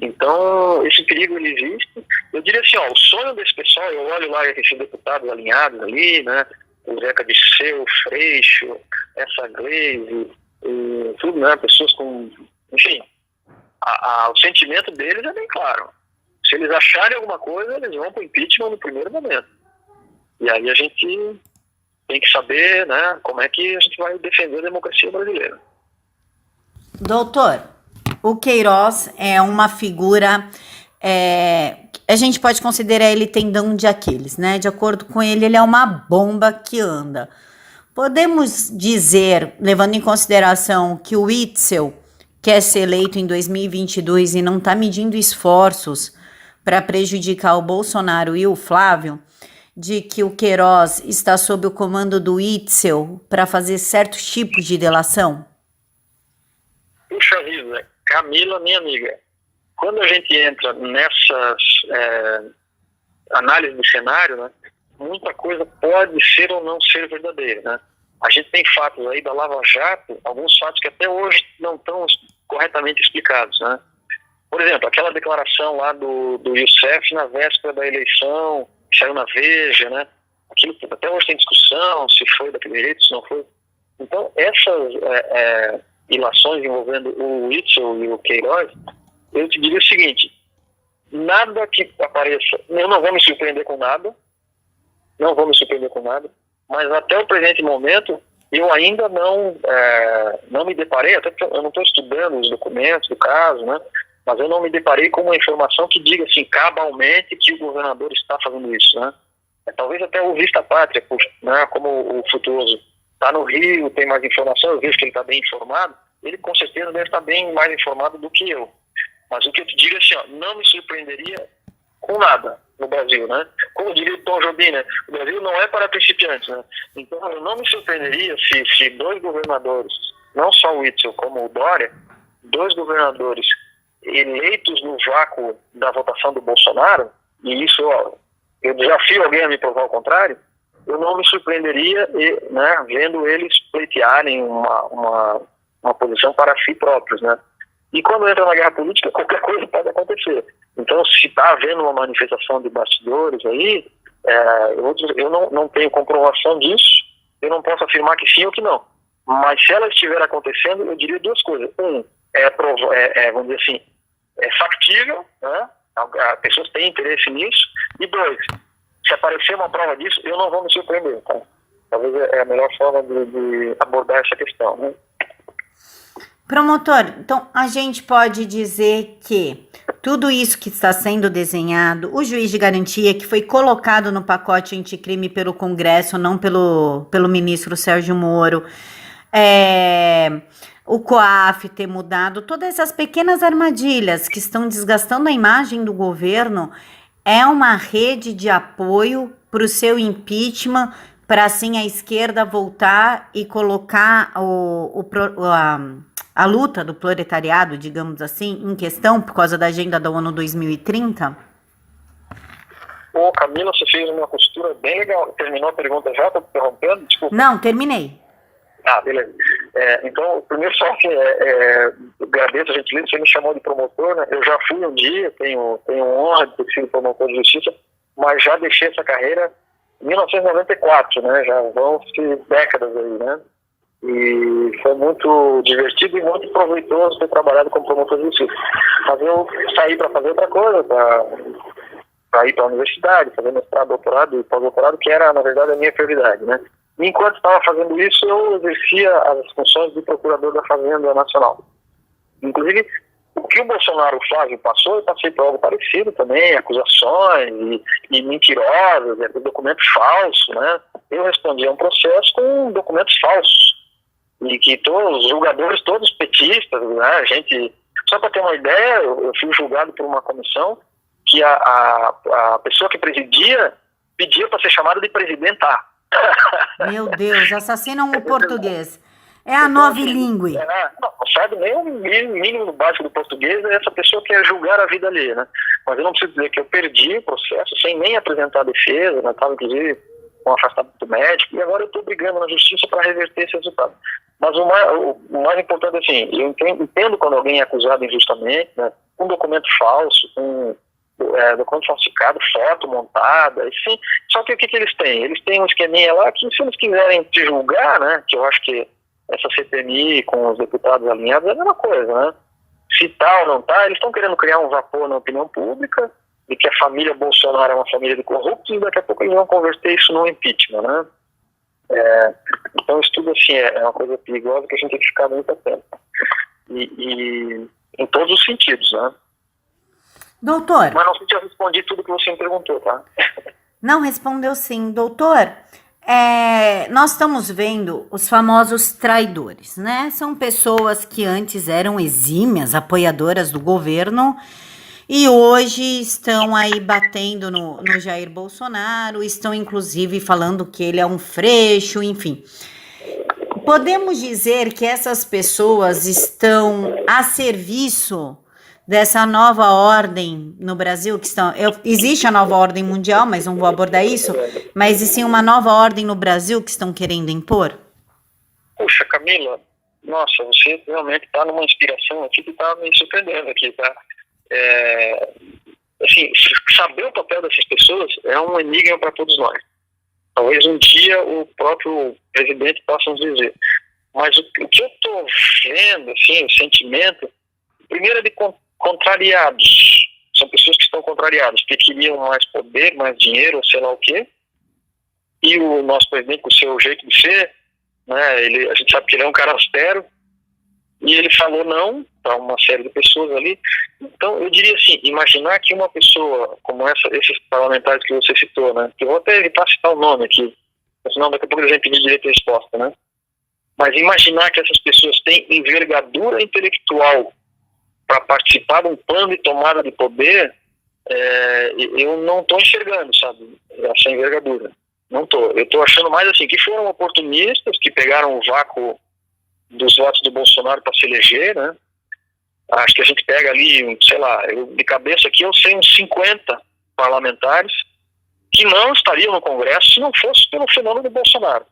Então, esse perigo ele existe. Eu diria assim, o sonho desse pessoal, eu olho lá esses deputados alinhados ali, né, o Zeca Disseu, o Freixo, essa Gleisi, tudo, né, pessoas com, enfim, o sentimento deles é bem claro. Se eles acharem alguma coisa, eles vão para o impeachment no primeiro momento. E aí a gente tem que saber, né, como é que a gente vai defender a democracia brasileira. Doutor, o Queiroz é uma figura, a gente pode considerar ele tendão de Aquiles, né? De acordo com ele, ele é uma bomba que anda. Podemos dizer, levando em consideração que o Witzel quer ser eleito em 2022 e não está medindo esforços para prejudicar o Bolsonaro e o Flávio, de que o Queiroz está sob o comando do Witzel para fazer certos tipos de delação? Puxa vida, Camila, minha amiga, quando a gente entra nessas análises do cenário, né, muita coisa pode ser ou não ser verdadeira, né? A gente tem fatos aí da Lava Jato, alguns fatos que até hoje não estão corretamente explicados, né? Por exemplo, aquela declaração lá do Youssef na véspera da eleição, que saiu na Veja, né? Aquilo até hoje tem discussão, se foi daquele jeito, se não foi. Então, essas ilações envolvendo o Witzel e o Queiroz, eu te diria o seguinte, nada que apareça, eu não vou me surpreender com nada, mas até o presente momento, eu ainda não me deparei, até porque eu não estou estudando os documentos do caso, né? Mas eu não me deparei com uma informação que diga assim, cabalmente que o governador está fazendo isso, né? Talvez até o Vista Pátria, né, como o Frutuoso está no Rio, tem mais informação, eu vejo que ele está bem informado, ele com certeza deve estar bem mais informado do que eu. Mas o que eu te digo é assim, não me surpreenderia com nada no Brasil, né? Como diria o Tom Jobim, né? O Brasil não é para principiantes, né? Então eu não me surpreenderia se dois governadores, não só o Witzel como o Dória, dois governadores eleitos no vácuo da votação do Bolsonaro, e isso, eu desafio alguém a me provar o contrário, eu não me surpreenderia, né, vendo eles pleitearem uma posição para si próprios, né? E quando entra na guerra política, qualquer coisa pode acontecer. Então, se está havendo uma manifestação de bastidores aí, eu não tenho comprovação disso, eu não posso afirmar que sim ou que não. Mas se ela estiver acontecendo, eu diria duas coisas. Vamos dizer assim, é factível, né? As pessoas têm interesse nisso. E dois, se aparecer uma prova disso, eu não vou me surpreender. Tá? Talvez é a melhor forma de abordar essa questão, né? Promotor, então a gente pode dizer que tudo isso que está sendo desenhado, o juiz de garantia que foi colocado no pacote anticrime pelo Congresso, não pelo ministro Sérgio Moro, o COAF ter mudado, todas essas pequenas armadilhas que estão desgastando a imagem do governo, é uma rede de apoio para o seu impeachment, para assim a esquerda voltar e colocar a luta do proletariado, digamos assim, em questão por causa da agenda da ONU 2030? Ô, Camila, você fez uma costura bem legal. Terminou a pergunta já? Estou interrompendo? Desculpa. Não, terminei. Ah, beleza. Então, primeiro só que agradeço a gentileza, você me chamou de promotor, né? Eu já fui um dia, tenho honra de ter sido promotor de justiça, mas já deixei essa carreira em 1994, né? Já vão-se décadas aí, né? E foi muito divertido e muito proveitoso ter trabalhado como promotor de justiça. Mas eu saí para fazer outra coisa, para ir para a universidade, fazer mestrado, doutorado e pós-doutorado, que era, na verdade, a minha prioridade, né? E enquanto estava fazendo isso, eu exercia as funções de procurador da Fazenda Nacional. Inclusive, o que o Bolsonaro, o Flávio, passou, eu passei por algo parecido também, acusações e mentirosas, documentos falsos, né? Eu respondi a um processo com documentos falsos. E que os julgadores, todos petistas, né? A gente, só para ter uma ideia, eu fui julgado por uma comissão que a pessoa que presidia pedia para ser chamada de presidenta. Meu Deus, assassinam o português. É a nova língua. Não sabe nem o mínimo básico do português, é essa pessoa que quer julgar a vida alheia, né? Mas eu não preciso dizer que eu perdi o processo sem nem apresentar a defesa, né? Estava inclusive com afastamento médico, e agora eu estou brigando na justiça para reverter esse resultado. Mas o mais importante, assim, eu entendo quando alguém é acusado injustamente, né, com documento falso, com documento falsificado, foto montada, enfim. Só que o que eles têm? Eles têm um esqueminha lá que, se eles quiserem te julgar, né, que eu acho que essa CPMI com os deputados alinhados é a mesma coisa, né? Se tá ou não tá, eles estão querendo criar um vapor na opinião pública de que a família Bolsonaro é uma família de corruptos, e daqui a pouco eles vão converter isso no impeachment, né? Então isso tudo, assim, é uma coisa perigosa que a gente tem que ficar muito atento. E em todos os sentidos, né? Doutor. Mas não sei se eu respondi tudo que você me perguntou, tá? Não, respondeu sim. Doutor, nós estamos vendo os famosos traidores, né? São pessoas que antes eram exímias apoiadoras do governo e hoje estão aí batendo no Jair Bolsonaro, estão inclusive falando que ele é um freixo, enfim. Podemos dizer que essas pessoas estão a serviço dessa nova ordem no Brasil, existe a nova ordem mundial, mas não vou abordar isso, mas e sim uma nova ordem no Brasil que estão querendo impor? Puxa, Camila, nossa, você realmente está numa inspiração aqui que está me surpreendendo aqui, tá? Assim, saber o papel dessas pessoas é um enigma para todos nós. Talvez um dia o próprio presidente possa nos dizer. Mas o que eu estou vendo, assim, o sentimento, primeiro é de contrariados. São pessoas que estão contrariadas, que queriam mais poder, mais dinheiro, ou sei lá o quê. E o nosso presidente, com o seu jeito de ser, né, a gente sabe que ele é um cara austero, e ele falou não para uma série de pessoas ali. Então, eu diria assim, imaginar que uma pessoa como esses parlamentares que você citou, né, que eu vou até evitar citar o nome aqui, senão daqui a pouco eles vão pedir direito à resposta, né? Mas imaginar que essas pessoas têm envergadura intelectual para participar de um plano de tomada de poder, eu não estou enxergando, sabe, essa envergadura. Não estou. Eu estou achando mais assim, que foram oportunistas, que pegaram o vácuo dos votos do Bolsonaro para se eleger, né? Acho que a gente pega ali, sei lá, de cabeça aqui eu sei uns 50 parlamentares que não estariam no Congresso se não fosse pelo fenômeno do Bolsonaro.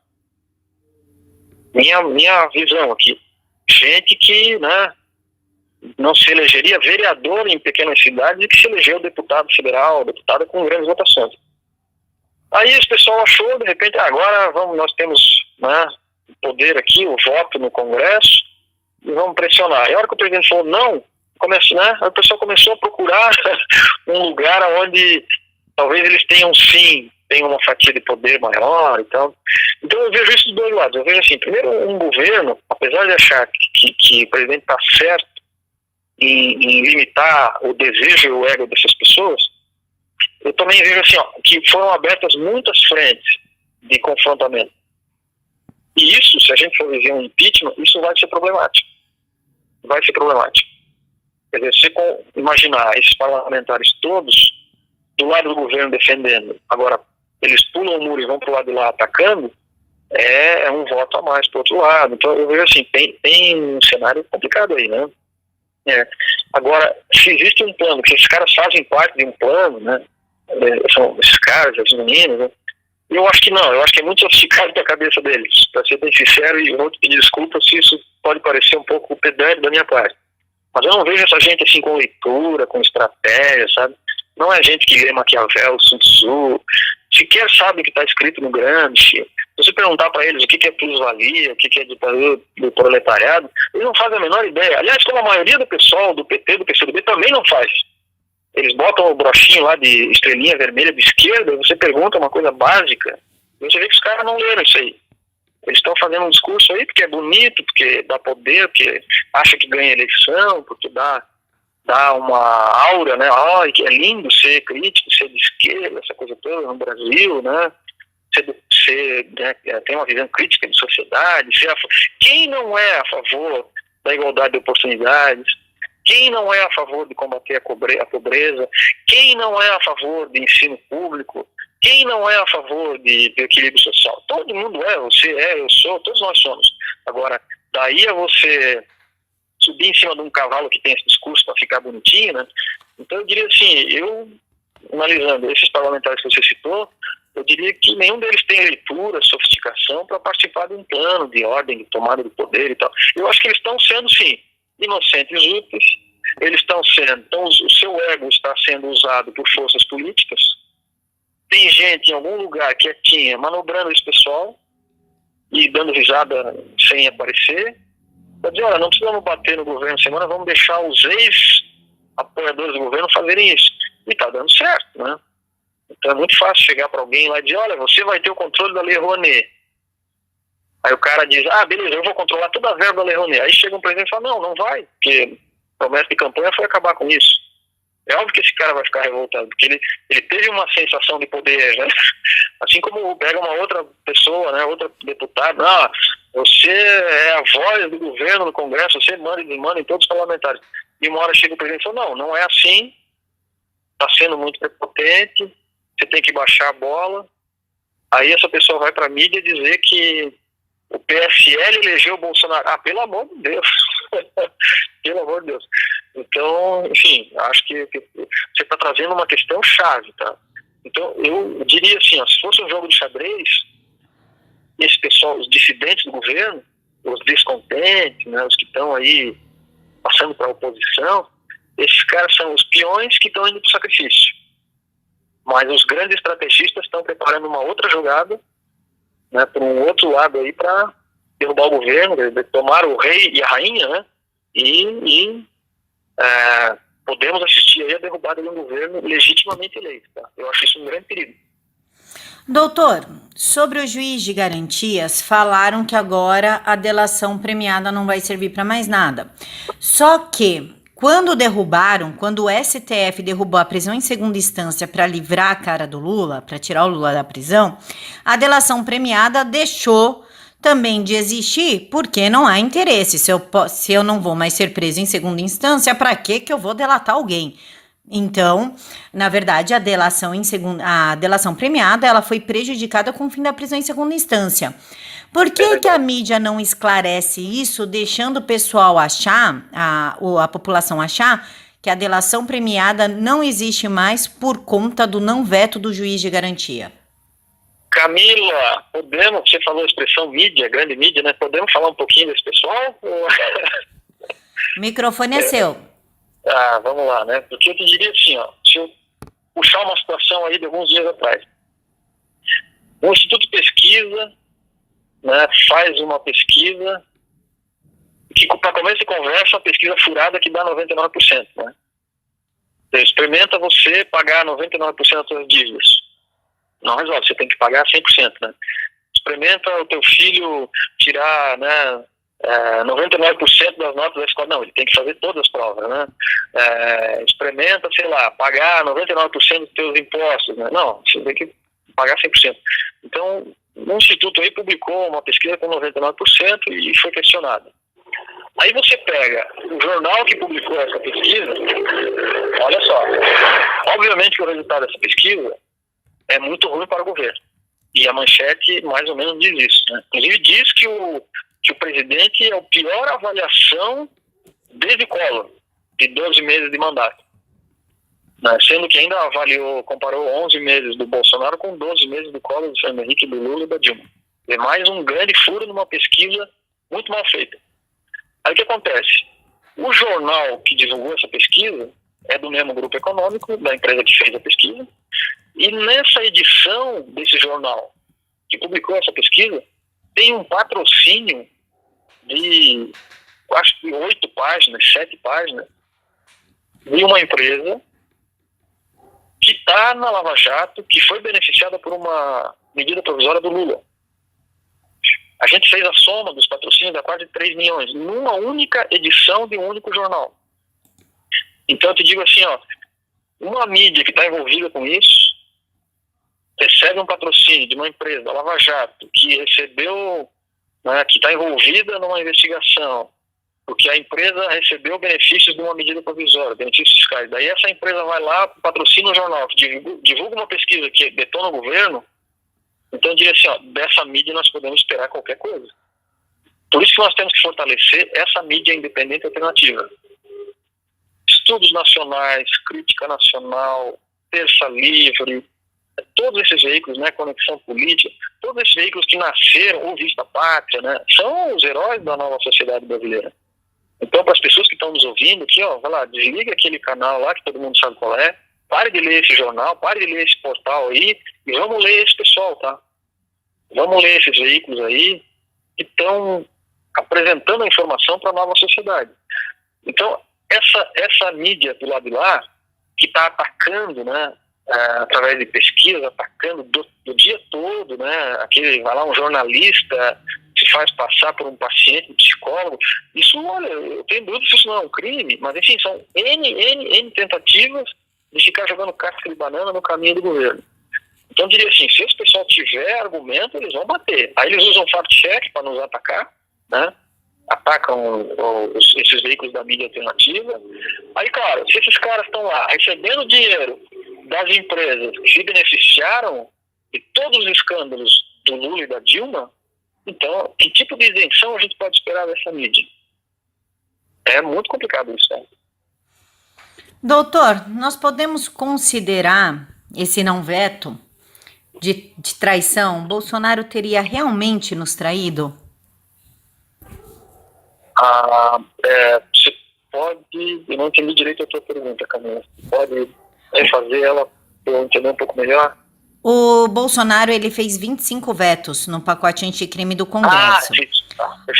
Minha visão aqui. Gente que, né, não se elegeria vereador em pequenas cidades e que se elegeu deputado federal, deputada com grandes votações. Aí esse pessoal achou, de repente, agora nós temos, né, o poder aqui, o voto no Congresso, e vamos pressionar. E a hora que o presidente falou não, né, o pessoal começou a procurar um lugar onde talvez eles tenham uma fatia de poder maior e tal. Então eu vejo isso dos dois lados. Eu vejo assim, primeiro, um governo, apesar de achar que o presidente está certo em limitar o desejo e o ego dessas pessoas, eu também vejo assim, que foram abertas muitas frentes de confrontamento. E isso, se a gente for viver um impeachment, isso vai ser problemático. Vai ser problemático. Quer dizer, se imaginar esses parlamentares todos do lado do governo defendendo, agora eles pulam o muro e vão para o lado de lá atacando, é um voto a mais para o outro lado. Então eu vejo assim, tem um cenário complicado aí, né? Agora, se existe um plano, que esses caras fazem parte de um plano, né? São esses caras, as meninas, né? Eu acho que não, eu acho que é muito sofisticado da cabeça deles, para ser bem sincero, e eu vou te pedir desculpa se isso pode parecer um pouco pedante da minha parte. Mas eu não vejo essa gente assim com leitura, com estratégia, sabe? Não é gente que lê Maquiavel, Sun Tzu, sequer sabe o que está escrito no Gramsci. Se você perguntar para eles o que é plusvalia, o que é ditadura do proletariado, eles não fazem a menor ideia. Aliás, como a maioria do pessoal do PT, do PCdoB, também não faz. Eles botam o brochinho lá de estrelinha vermelha de esquerda, você pergunta uma coisa básica, e você vê que os caras não leram isso aí. Eles estão fazendo um discurso aí porque é bonito, porque dá poder, porque acha que ganha eleição, porque dá uma aura, né? Ai, que é lindo ser crítico, ser de esquerda, essa coisa toda no Brasil, né? Né, tem uma visão crítica de sociedade. Quem não é a favor da igualdade de oportunidades? Quem não é a favor de combater a pobreza? Quem não é a favor de ensino público? Quem não é a favor de equilíbrio social? Todo mundo é, você é, eu sou, todos nós somos. Agora, daí a você subir em cima de um cavalo que tem esse discurso para ficar bonitinho, né? Então eu diria assim, eu, analisando esses parlamentares que você citou, eu diria que nenhum deles tem leitura, sofisticação para participar de um plano de ordem, de tomada de poder e tal. Eu acho que eles estão sendo, sim, inocentes úteis, eles estão sendo, então o seu ego está sendo usado por forças políticas, tem gente em algum lugar quietinha manobrando esse pessoal e dando risada sem aparecer, para dizer, olha, não precisamos bater no governo semana, vamos deixar os ex-apoiadores do governo fazerem isso. E está dando certo, né? Então é muito fácil chegar para alguém lá e dizer, olha, você vai ter o controle da Lei Rouanet. Aí o cara diz, beleza, eu vou controlar toda a verba da Lei Rouanet. Aí chega um presidente e fala, não vai, porque a promessa de campanha foi acabar com isso. É óbvio que esse cara vai ficar revoltado, porque ele teve uma sensação de poder, né? Assim como pega uma outra pessoa, né, outra deputada, você é a voz do governo no Congresso, você manda e desmanda em todos os parlamentares. E uma hora chega o presidente e fala, não é assim, está sendo muito prepotente, você tem que baixar a bola. Aí essa pessoa vai para a mídia dizer que o PSL elegeu o Bolsonaro. Pelo amor de Deus. Pelo amor de Deus. Então, enfim, acho que você está trazendo uma questão chave, tá? Então, eu diria assim, se fosse um jogo de xadrez, esse pessoal, os dissidentes do governo, os descontentes, né, os que estão aí passando para a oposição, esses caras são os peões que estão indo para o sacrifício. Mas os grandes estrategistas estão preparando uma outra jogada, né, por um outro lado aí para derrubar o governo, tomar o rei e a rainha, né, e podemos assistir aí a derrubada de um governo legitimamente eleito. Tá? Eu acho isso um grande perigo. Doutor, sobre o juiz de garantias, falaram que agora a delação premiada não vai servir para mais nada. Só que quando o STF derrubou a prisão em segunda instância para livrar a cara do Lula, para tirar o Lula da prisão, a delação premiada deixou também de existir porque não há interesse. Se eu não vou mais ser preso em segunda instância, para que eu vou delatar alguém? Então, na verdade, a delação premiada ela foi prejudicada com o fim da prisão em segunda instância. Por que a mídia não esclarece isso, deixando o pessoal achar, a população achar, que a delação premiada não existe mais por conta do não veto do juiz de garantia? Camila, você falou a expressão mídia, grande mídia, né? Podemos falar um pouquinho desse pessoal? O microfone é seu. Vamos lá, né? Porque eu te diria assim, se eu puxar uma situação aí de alguns dias atrás. O Instituto de Pesquisa, né, faz uma pesquisa que, para começo de conversa, uma pesquisa furada que dá 99%, né? Então, experimenta você pagar 99% das suas dívidas. Não resolve, você tem que pagar 100%, né? Experimenta o teu filho tirar, né, 99% das notas da escola. Não, ele tem que fazer todas as provas, né? Experimenta, sei lá, pagar 99% dos teus impostos, né? Não, você tem que pagar 100%. Então, um instituto aí publicou uma pesquisa com 99% e foi questionado. Aí você pega o jornal que publicou essa pesquisa, olha só, obviamente que o resultado dessa pesquisa é muito ruim para o governo. E a manchete mais ou menos diz isso, né? Inclusive diz que o presidente é a pior avaliação desde Collor, de 12 meses de mandato. Né? Sendo que ainda comparou 11 meses do Bolsonaro com 12 meses do Collor, do Fernando Henrique, do Lula e da Dilma. É mais um grande furo numa pesquisa muito mal feita. Aí o que acontece? O jornal que divulgou essa pesquisa é do mesmo grupo econômico, da empresa que fez a pesquisa, e nessa edição desse jornal que publicou essa pesquisa, tem um patrocínio de, acho que 8 páginas, 7 páginas, de uma empresa que está na Lava Jato, que foi beneficiada por uma medida provisória do Lula. A gente fez a soma dos patrocínios, dá quase 3 milhões, numa única edição de um único jornal. Então eu te digo assim, uma mídia que está envolvida com isso, recebe um patrocínio de uma empresa, da Lava Jato, que recebeu, né, que está envolvida numa investigação, porque a empresa recebeu benefícios de uma medida provisória, benefícios fiscais. Daí essa empresa vai lá, patrocina um jornal, que divulga uma pesquisa que detona o governo. Então eu diria assim, dessa mídia nós podemos esperar qualquer coisa. Por isso que nós temos que fortalecer essa mídia independente alternativa. Estudos nacionais, crítica nacional, terça livre, todos esses veículos, né, Conexão Política, todos esses veículos que nasceram, ou Vista Pátria, né, são os heróis da nova sociedade brasileira. Então, para as pessoas que estão nos ouvindo aqui, ó, vai lá, desliga aquele canal lá que todo mundo sabe qual é, pare de ler esse jornal, pare de ler esse portal aí, e vamos ler esse pessoal, tá? Vamos ler esses veículos aí que estão apresentando a informação para a nova sociedade. Então, essa mídia do lado de lá, que está atacando, né, através de pesquisa, atacando do dia todo, né, aquele, vai lá, um jornalista se faz passar por um paciente, um psicólogo, isso, olha, eu tenho dúvida se isso não é um crime, mas enfim, são N tentativas de ficar jogando casca de banana no caminho do governo. Então, eu diria assim, se esse pessoal tiver argumento, eles vão bater. Aí eles usam fact-check para nos atacar, né? Atacam esses veículos da mídia alternativa. Aí, claro, se esses caras estão lá recebendo dinheiro das empresas que se beneficiaram de todos os escândalos do Lula e da Dilma, então, que tipo de isenção a gente pode esperar dessa mídia? É muito complicado isso, né? Doutor, nós podemos considerar esse não veto de traição? Bolsonaro teria realmente nos traído? Você pode... Eu não entendi direito a tua pergunta, Camila. Pode refazer ela para eu entender um pouco melhor? O Bolsonaro, ele fez 25 vetos no pacote anticrime do Congresso.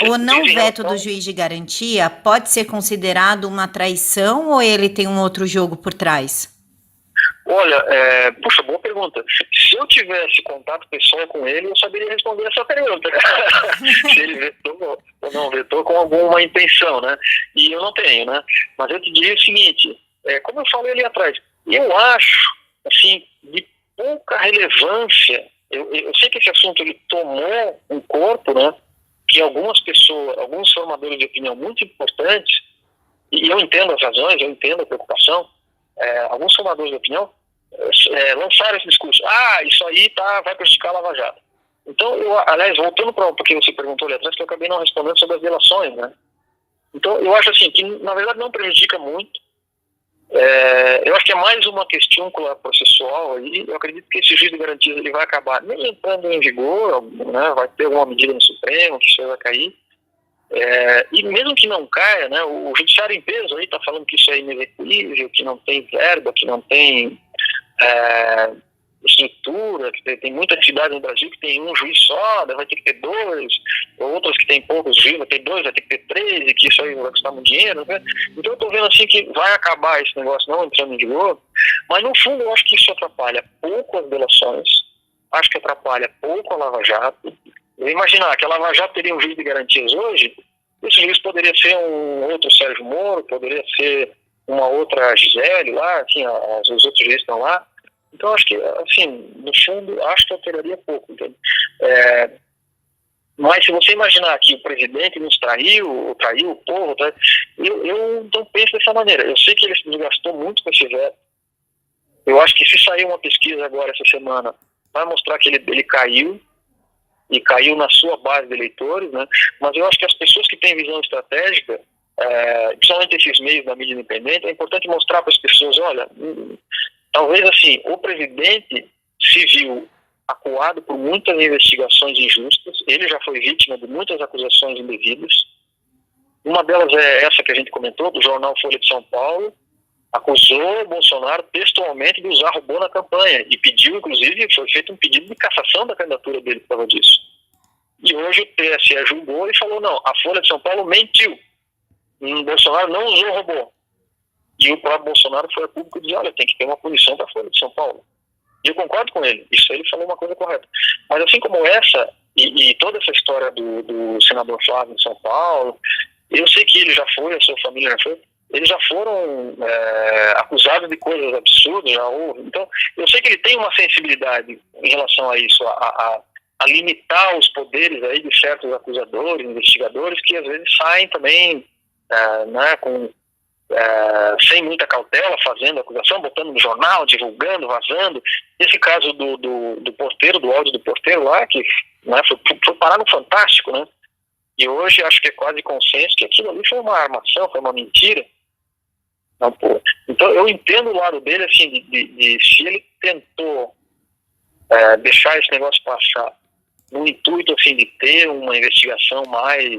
O não veto do juiz de garantia pode ser considerado uma traição ou ele tem um outro jogo por trás? Olha, puxa, boa pergunta. Se eu tivesse contato pessoal com ele, eu saberia responder essa pergunta. Se ele vetou ou não vetou com alguma intenção, né? E eu não tenho, né? Mas eu te diria o seguinte, como eu falei ali atrás, eu acho, assim, de pouca relevância, eu sei que esse assunto ele tomou um corpo, né? Que algumas pessoas, alguns formadores de opinião muito importantes, e eu entendo as razões, eu entendo a preocupação, alguns formadores de opinião lançaram esse discurso, isso aí vai prejudicar a Lava Jato. Então, aliás, voltando para o que você perguntou ali atrás, que eu acabei não respondendo sobre as delações, né? Então, eu acho assim, que na verdade não prejudica muito. Eu acho que é mais uma questúncula processual aí. Eu acredito que esse juiz de garantias ele vai acabar nem entrando em vigor, né? Vai ter alguma medida no Supremo, que isso aí vai cair. E mesmo que não caia, né, o judiciário em peso aí está falando que isso é inexequível, que não tem verba, que não tem estrutura, que tem muita cidade no Brasil que tem um juiz só, vai ter que ter dois, outras que tem poucos juízes, vai ter dois, vai ter que ter três, e que isso aí vai custar muito dinheiro, né? Então eu estou vendo assim que vai acabar esse negócio não entrando em vigor, mas no fundo eu acho que isso atrapalha pouco as delações, acho que atrapalha pouco a Lava Jato. Eu imaginar que a Lava Jato teria um juiz de garantias hoje, esse juiz poderia ser um outro Sérgio Moro, poderia ser uma outra Gisele lá, assim, os outros juízes estão lá. Então, acho que, assim, no fundo, acho que alteraria pouco, entende? Mas se você imaginar que o presidente nos traiu o povo, eu não penso dessa maneira. Eu sei que ele se desgastou muito com esse veto. Eu acho que se sair uma pesquisa agora, essa semana, vai mostrar que ele caiu, e caiu na sua base de eleitores, né? Mas eu acho que as pessoas que têm visão estratégica, principalmente esses meios da mídia independente, é importante mostrar para as pessoas, olha, talvez assim, o presidente se viu acuado por muitas investigações injustas, ele já foi vítima de muitas acusações indevidas. Uma delas é essa que a gente comentou, do jornal Folha de São Paulo, acusou o Bolsonaro textualmente de usar robô na campanha e pediu, inclusive, foi feito um pedido de cassação da candidatura dele por causa disso. E hoje o TSE julgou e falou, não, a Folha de São Paulo mentiu. O Bolsonaro não usou robô. E o próprio Bolsonaro foi a público e disse, olha, tem que ter uma punição para a Folha de São Paulo. E eu concordo com ele, isso ele falou uma coisa correta. Mas assim como essa, e toda essa história do senador Flávio em São Paulo, eu sei que ele já foi, a sua família já foi, eles já foram acusados de coisas absurdas, já houve. Então, eu sei que ele tem uma sensibilidade em relação a isso, a limitar os poderes aí de certos acusadores, investigadores, que às vezes saem também sem muita cautela, fazendo acusação, botando no jornal, divulgando, vazando. Esse caso do porteiro, do áudio do porteiro lá, que foi parar no Fantástico, né? E hoje acho que é quase consenso que aquilo ali foi uma armação, foi uma mentira. Não, pô. Então eu entendo o lado dele, assim, de se ele tentou deixar esse negócio passar no intuito, assim, de ter uma investigação mais,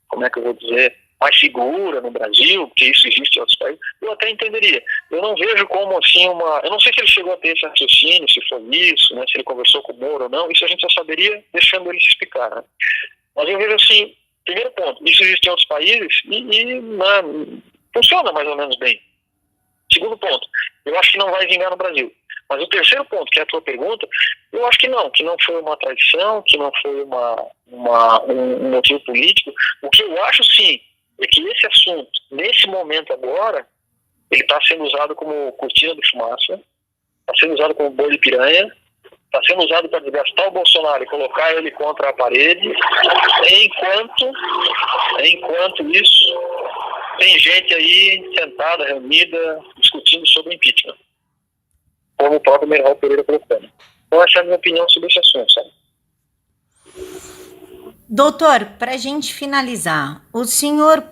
como é que eu vou dizer, mais segura no Brasil, porque isso existe em outros países, eu até entenderia. Eu não vejo como, assim, eu não sei se ele chegou a ter esse raciocínio, se foi isso, né, se ele conversou com o Moro ou não, isso a gente só saberia deixando ele se explicar, né? Mas eu vejo, assim, primeiro ponto, isso existe em outros países e funciona mais ou menos bem. Segundo ponto, eu acho que não vai vingar no Brasil. Mas o terceiro ponto, que é a tua pergunta, eu acho que não foi uma traição, que não foi um motivo político. O que eu acho, sim, é que esse assunto, nesse momento agora, ele está sendo usado como cortina de fumaça, está sendo usado como boi de piranha, está sendo usado para desgastar o Bolsonaro e colocar ele contra a parede, enquanto isso, tem gente aí sentada, reunida, discutindo sobre impeachment, como o próprio Meirhal Pereira colocando. Então, essa é a minha opinião sobre esse assunto, sabe? Doutor, para a gente finalizar, o senhor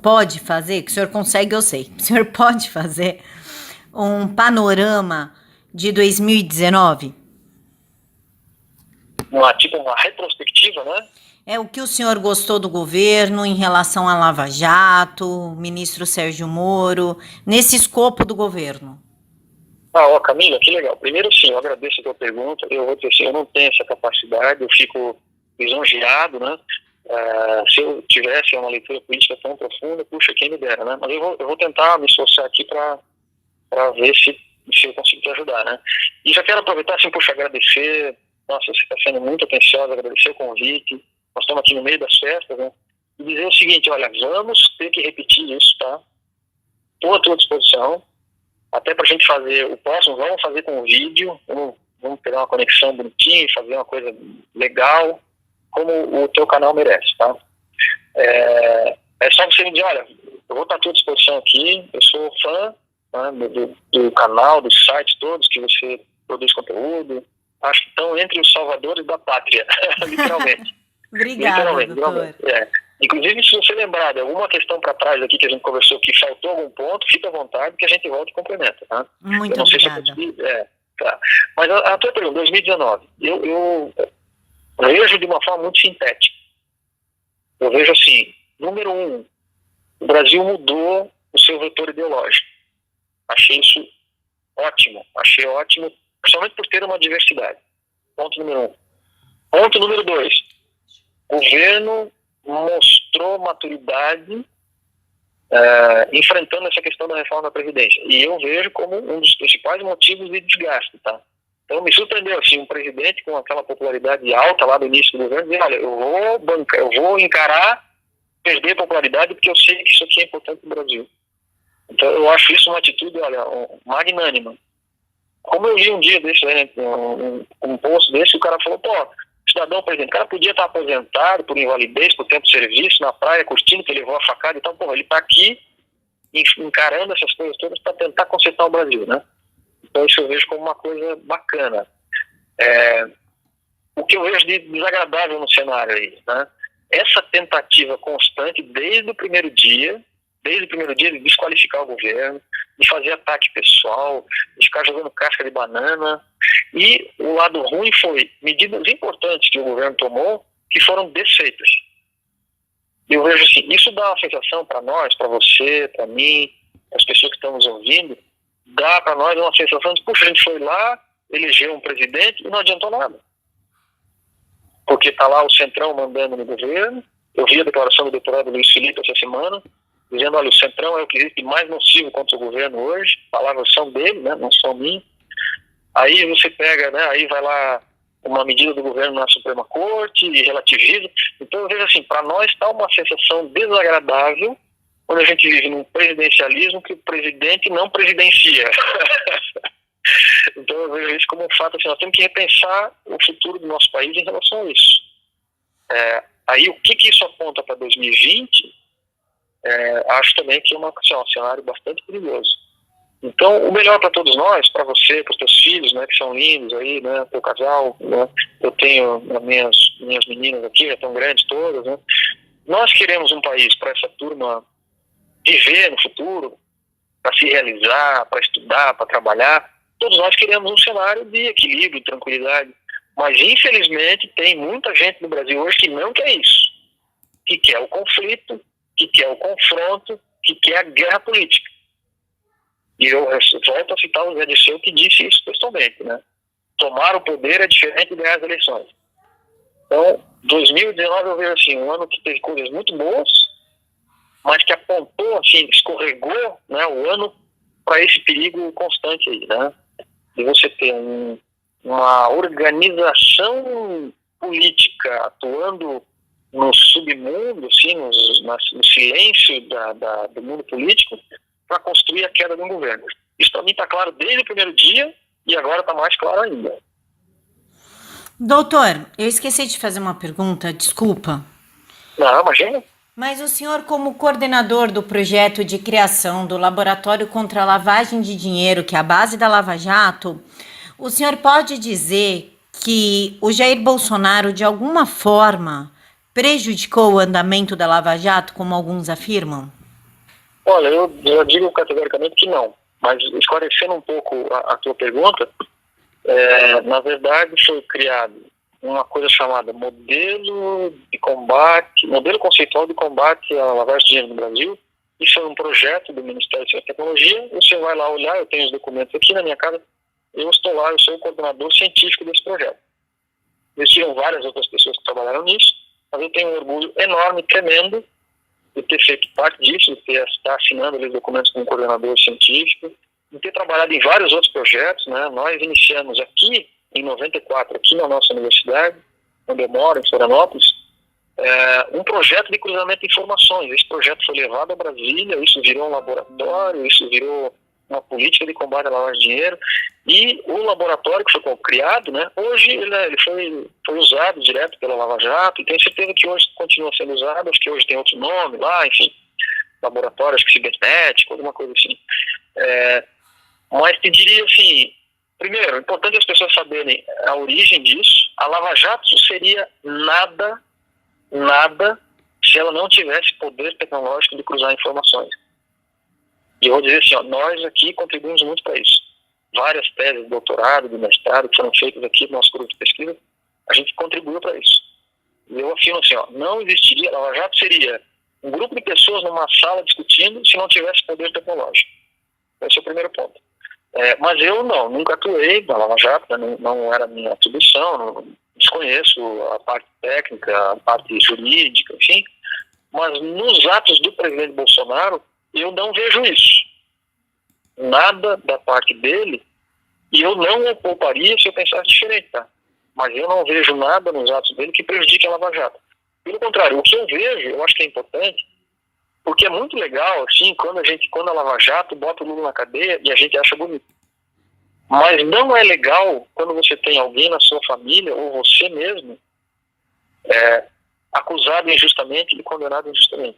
pode fazer, que o senhor consegue, eu sei, o senhor pode fazer um panorama de 2019? Tipo uma retrospectiva, né? É o que o senhor gostou do governo em relação à Lava Jato, ministro Sérgio Moro, nesse escopo do governo? Camila, que legal. Primeiro, sim, eu agradeço a tua pergunta. Eu vou dizer assim, eu não tenho essa capacidade, eu fico lisonjeado, né? Se eu tivesse uma leitura política tão profunda, puxa, quem me dera, né? Mas eu vou tentar me esforçar aqui para ver se eu consigo te ajudar, né? E já quero aproveitar, assim, puxa, agradecer. Nossa, você está sendo muito atenciosa, agradecer o convite. Nós estamos aqui no meio das festas, né? E dizer o seguinte, olha, vamos ter que repetir isso, tá? Estou à tua disposição. Até para a gente fazer o próximo, vamos fazer com vídeo, vamos pegar uma conexão bonitinha, fazer uma coisa legal, como o teu canal merece, tá? É só você me dizer, olha, eu vou estar à tua disposição aqui, eu sou fã, né, do canal, dos sites todos que você produz conteúdo, acho que estão entre os salvadores da pátria, literalmente. Obrigada, doutor. Inclusive, se você lembrar de alguma questão para trás aqui que a gente conversou, que faltou algum ponto, fica à vontade que a gente volta e complementa, tá? Muito obrigada. Tá. Mas a tua pergunta, 2019, eu vejo de uma forma muito sintética. Eu vejo assim, número 1, o Brasil mudou o seu vetor ideológico. Achei isso ótimo, principalmente por ter uma diversidade. Ponto número 1. Ponto número 2, o governo mostrou maturidade enfrentando essa questão da reforma da Previdência. E eu vejo como um dos principais motivos de desgaste, tá? Então me surpreendeu, assim, um presidente com aquela popularidade alta lá do início do governo, dizer, olha, eu vou encarar, perder popularidade porque eu sei que isso aqui é importante para o Brasil. Então eu acho isso uma atitude, olha, magnânima. Como eu li um dia desse, né, um post desse, o cara falou, cidadão, por exemplo, o cara podia estar aposentado por invalidez, por tempo de serviço, na praia, curtindo, que ele levou a facada e tal, ele está aqui encarando essas coisas todas para tentar consertar o Brasil, né? Então isso eu vejo como uma coisa bacana. O que eu vejo de desagradável no cenário aí, né? Essa tentativa constante desde o primeiro dia de desqualificar o governo, de fazer ataque pessoal, de ficar jogando casca de banana. E o lado ruim foi medidas importantes que o governo tomou que foram desfeitas. Eu vejo assim, isso dá uma sensação para nós, para você, para mim, para as pessoas que estão nos ouvindo, dá para nós uma sensação de, puxa, a gente foi lá, elegeu um presidente e não adiantou nada. Porque está lá o Centrão mandando no governo. Eu vi a declaração do deputado Luiz Felipe essa semana, dizendo, olha, o Centrão é o que existe mais nocivo contra o governo hoje, palavras são dele, né, não são minhas. Aí você pega, né, aí vai lá uma medida do governo na Suprema Corte e relativiza. Então eu vejo assim, para nós está uma sensação desagradável quando a gente vive num presidencialismo que o presidente não presidencia. Então eu vejo isso como um fato, assim, nós temos que repensar o futuro do nosso país em relação a isso. Aí o que isso aponta para 2020? Acho também que é um cenário bastante perigoso. Então, o melhor para todos nós, para você, para os teus filhos, né, que são lindos aí, né, teu casal, né, eu tenho minhas meninas aqui, já estão grandes todas, né. Nós queremos um país para essa turma viver no futuro, para se realizar, para estudar, para trabalhar, Todos nós queremos um cenário de equilíbrio, tranquilidade, mas infelizmente tem muita gente no Brasil hoje que não quer isso, que quer o conflito, que quer o confronto, que quer a guerra política. E eu volto a citar o Zé Dirceu, que disse isso textualmente, né? Tomar o poder é diferente de ganhar as eleições. Então, 2019 eu vejo assim, um ano que teve coisas muito boas, mas que apontou, assim, escorregou, né, o ano para esse perigo constante aí, né? De você ter uma organização política atuando no submundo, assim, no silêncio do mundo político, para construir a queda de um governo. Isso para mim está claro desde o primeiro dia e agora está mais claro ainda. Doutor, eu esqueci de fazer uma pergunta, desculpa. Não, imagina. Mas o senhor, como coordenador do projeto de criação do Laboratório contra a Lavagem de Dinheiro, que é a base da Lava Jato, o senhor pode dizer que o Jair Bolsonaro, de alguma forma, prejudicou o andamento da Lava Jato, como alguns afirmam? Olha, eu já digo categoricamente que não, mas esclarecendo um pouco a tua pergunta, na verdade foi criado uma coisa chamada modelo conceitual de combate à lavagem de dinheiro no Brasil. Isso é um projeto do Ministério da Ciência e Tecnologia. Você vai lá olhar, eu tenho os documentos aqui na minha casa, eu estou lá, eu sou o coordenador científico desse projeto. Existiram várias outras pessoas que trabalharam nisso, mas eu tenho um orgulho enorme, tremendo, de ter feito parte disso, de estar assinando ali os documentos como coordenador científico, de ter trabalhado em vários outros projetos, né? Nós iniciamos aqui, em 94, aqui na nossa universidade, onde eu moro, em Florianópolis, um projeto de cruzamento de informações. Esse projeto foi levado a Brasília, isso virou um laboratório, isso virou uma política de combate à lavagem de dinheiro, e o laboratório que foi criado, né, hoje ele foi usado direto pela Lava Jato, e tenho certeza que hoje continua sendo usado, acho que hoje tem outro nome lá, enfim, laboratório, acho que cibernético, alguma coisa assim. Mas te diria assim, primeiro, é importante as pessoas saberem a origem disso. A Lava Jato seria nada se ela não tivesse poder tecnológico de cruzar informações. E eu vou dizer assim, nós aqui contribuímos muito para isso. Várias teses de doutorado, de mestrado que foram feitas aqui no nosso grupo de pesquisa, a gente contribuiu para isso. E eu afirmo assim, não existiria, a Lava Jato seria um grupo de pessoas numa sala discutindo se não tivesse poder tecnológico. Esse é o primeiro ponto. Mas eu nunca atuei na Lava Jato, não era minha atribuição, desconheço a parte técnica, a parte jurídica, enfim, mas nos atos do presidente Bolsonaro, eu não vejo isso. Nada da parte dele, e eu não o pouparia se eu pensasse diferente, tá? Mas eu não vejo nada nos atos dele que prejudique a Lava Jato. Pelo contrário, o que eu vejo, eu acho que é importante, porque é muito legal, assim, quando a Lava Jato bota o Lula na cadeia e a gente acha bonito. Mas não é legal quando você tem alguém na sua família, ou você mesmo, acusado injustamente e condenado injustamente.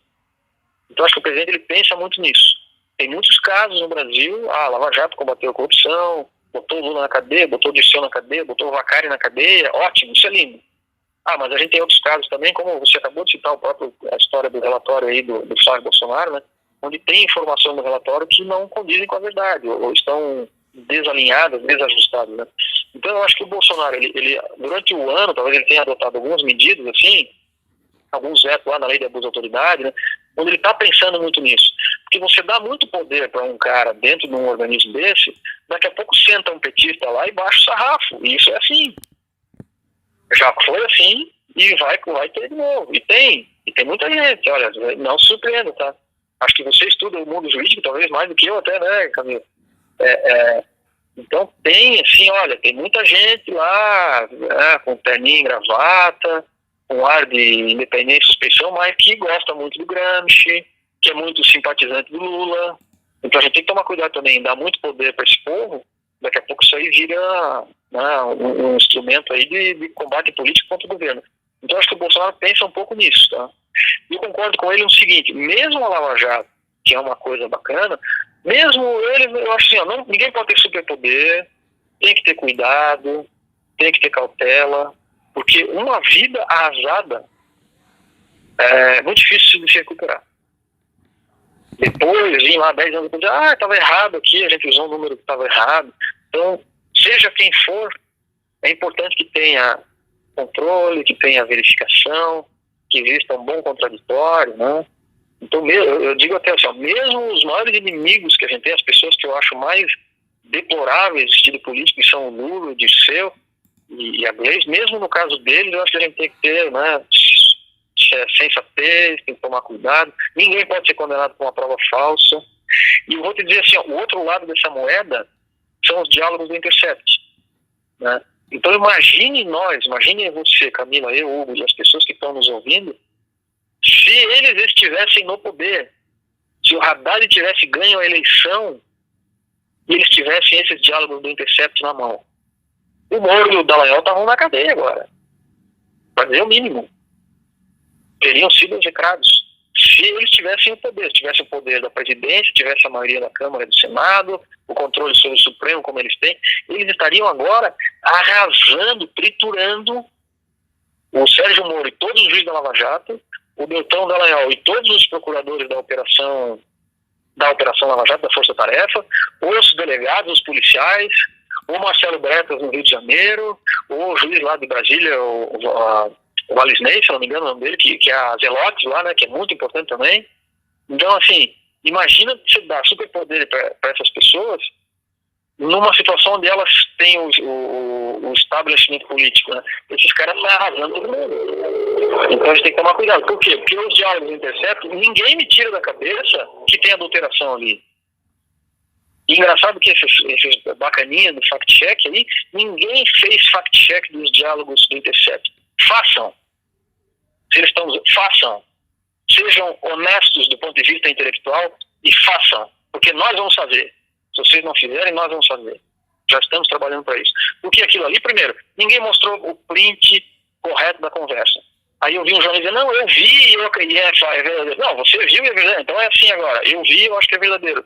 Então, acho que o presidente ele pensa muito nisso. Tem muitos casos no Brasil, a Lava Jato combateu a corrupção, botou o Lula na cadeia, botou o Dirceu na cadeia, botou o Vacari na cadeia, ótimo, isso é lindo. Mas a gente tem outros casos também, como você acabou de citar a história do relatório aí do Flávio Bolsonaro, né, onde tem informação no relatório que não condizem com a verdade, ou estão desalinhadas, desajustadas, né. Então eu acho que o Bolsonaro, ele durante o ano, talvez ele tenha adotado algumas medidas, assim, alguns vetos lá na lei de abuso de autoridade, né, onde ele está pensando muito nisso. Porque você dá muito poder para um cara dentro de um organismo desse, daqui a pouco senta um petista lá e baixa o sarrafo. E isso é assim. Já foi assim e vai ter de novo. E tem muita gente, olha, não se surpreenda, tá? Acho que você estuda o mundo jurídico, talvez mais do que eu até, né, Camilo? Então tem, assim, olha, tem muita gente lá, com terninho e gravata, com ar de independência e suspeição, mas que gosta muito do Gramsci, que é muito simpatizante do Lula. Então a gente tem que tomar cuidado também, dar muito poder para esse povo, daqui a pouco isso aí vira, né, um instrumento aí de combate político contra o governo. Então acho que o Bolsonaro pensa um pouco nisso, tá? E eu concordo com ele no seguinte, mesmo a Lava Jato, que é uma coisa bacana, mesmo ele, eu acho assim, ninguém pode ter superpoder, tem que ter cuidado, tem que ter cautela, porque uma vida arrasada é muito difícil de se recuperar. Depois, vim lá 10 anos depois, estava errado aqui, a gente usou um número que estava errado. Então, seja quem for, é importante que tenha controle, que tenha verificação, que exista um bom contraditório, né? Então, eu digo até assim, mesmo os maiores inimigos que a gente tem, as pessoas que eu acho mais deploráveis do estilo político, que são o Lula, o Dirceu e a Gleisi, mesmo no caso deles, eu acho que a gente tem que ter, né, sensatez, tem que tomar cuidado. Ninguém pode ser condenado por uma prova falsa. E eu vou te dizer assim, ó, o outro lado dessa moeda são os diálogos do Intercept, né? Então imagine você, Camila, eu, Hugo, e as pessoas que estão nos ouvindo, se eles estivessem no poder, se o Haddad tivesse ganho a eleição e eles tivessem esses diálogos do Intercept na mão, o Moro e o Dallagnol estavam na cadeia agora, para dizer o mínimo, teriam sido execrados. Se eles tivessem o poder, se tivesse o poder da presidência, tivesse a maioria da Câmara e do Senado, o controle sobre o Supremo como eles têm, eles estariam agora arrasando, triturando o Sérgio Moro e todos os juízes da Lava Jato, o Deltan Dallagnol e todos os procuradores da Operação Lava Jato, da Força Tarefa, os delegados, os policiais, o Marcelo Bretas no Rio de Janeiro, o juiz lá de Brasília, o Alisnei, se não me engano o nome dele, que é a Zelotes lá, né, que é muito importante também. Então, assim, imagina você dar superpoder para essas pessoas numa situação onde elas têm o estabelecimento político, né? Esses caras estão arrasando todo mundo. Então a gente tem que tomar cuidado. Por quê? Porque os diálogos do Intercept, ninguém me tira da cabeça que tem adulteração ali. E engraçado que esses bacaninhas do fact-check aí, ninguém fez fact-check dos diálogos do Intercept. Façam. Se eles estão, façam. Sejam honestos do ponto de vista intelectual e façam. Porque nós vamos fazer. Se vocês não fizerem, nós vamos fazer. Já estamos trabalhando para isso. Porque aquilo ali, primeiro, ninguém mostrou o print correto da conversa. Aí eu vi um jornalista dizer, não, eu vi e eu acredito, é verdadeiro. Não, você viu e é verdadeiro. Então é assim agora. Eu vi e eu acho que é verdadeiro.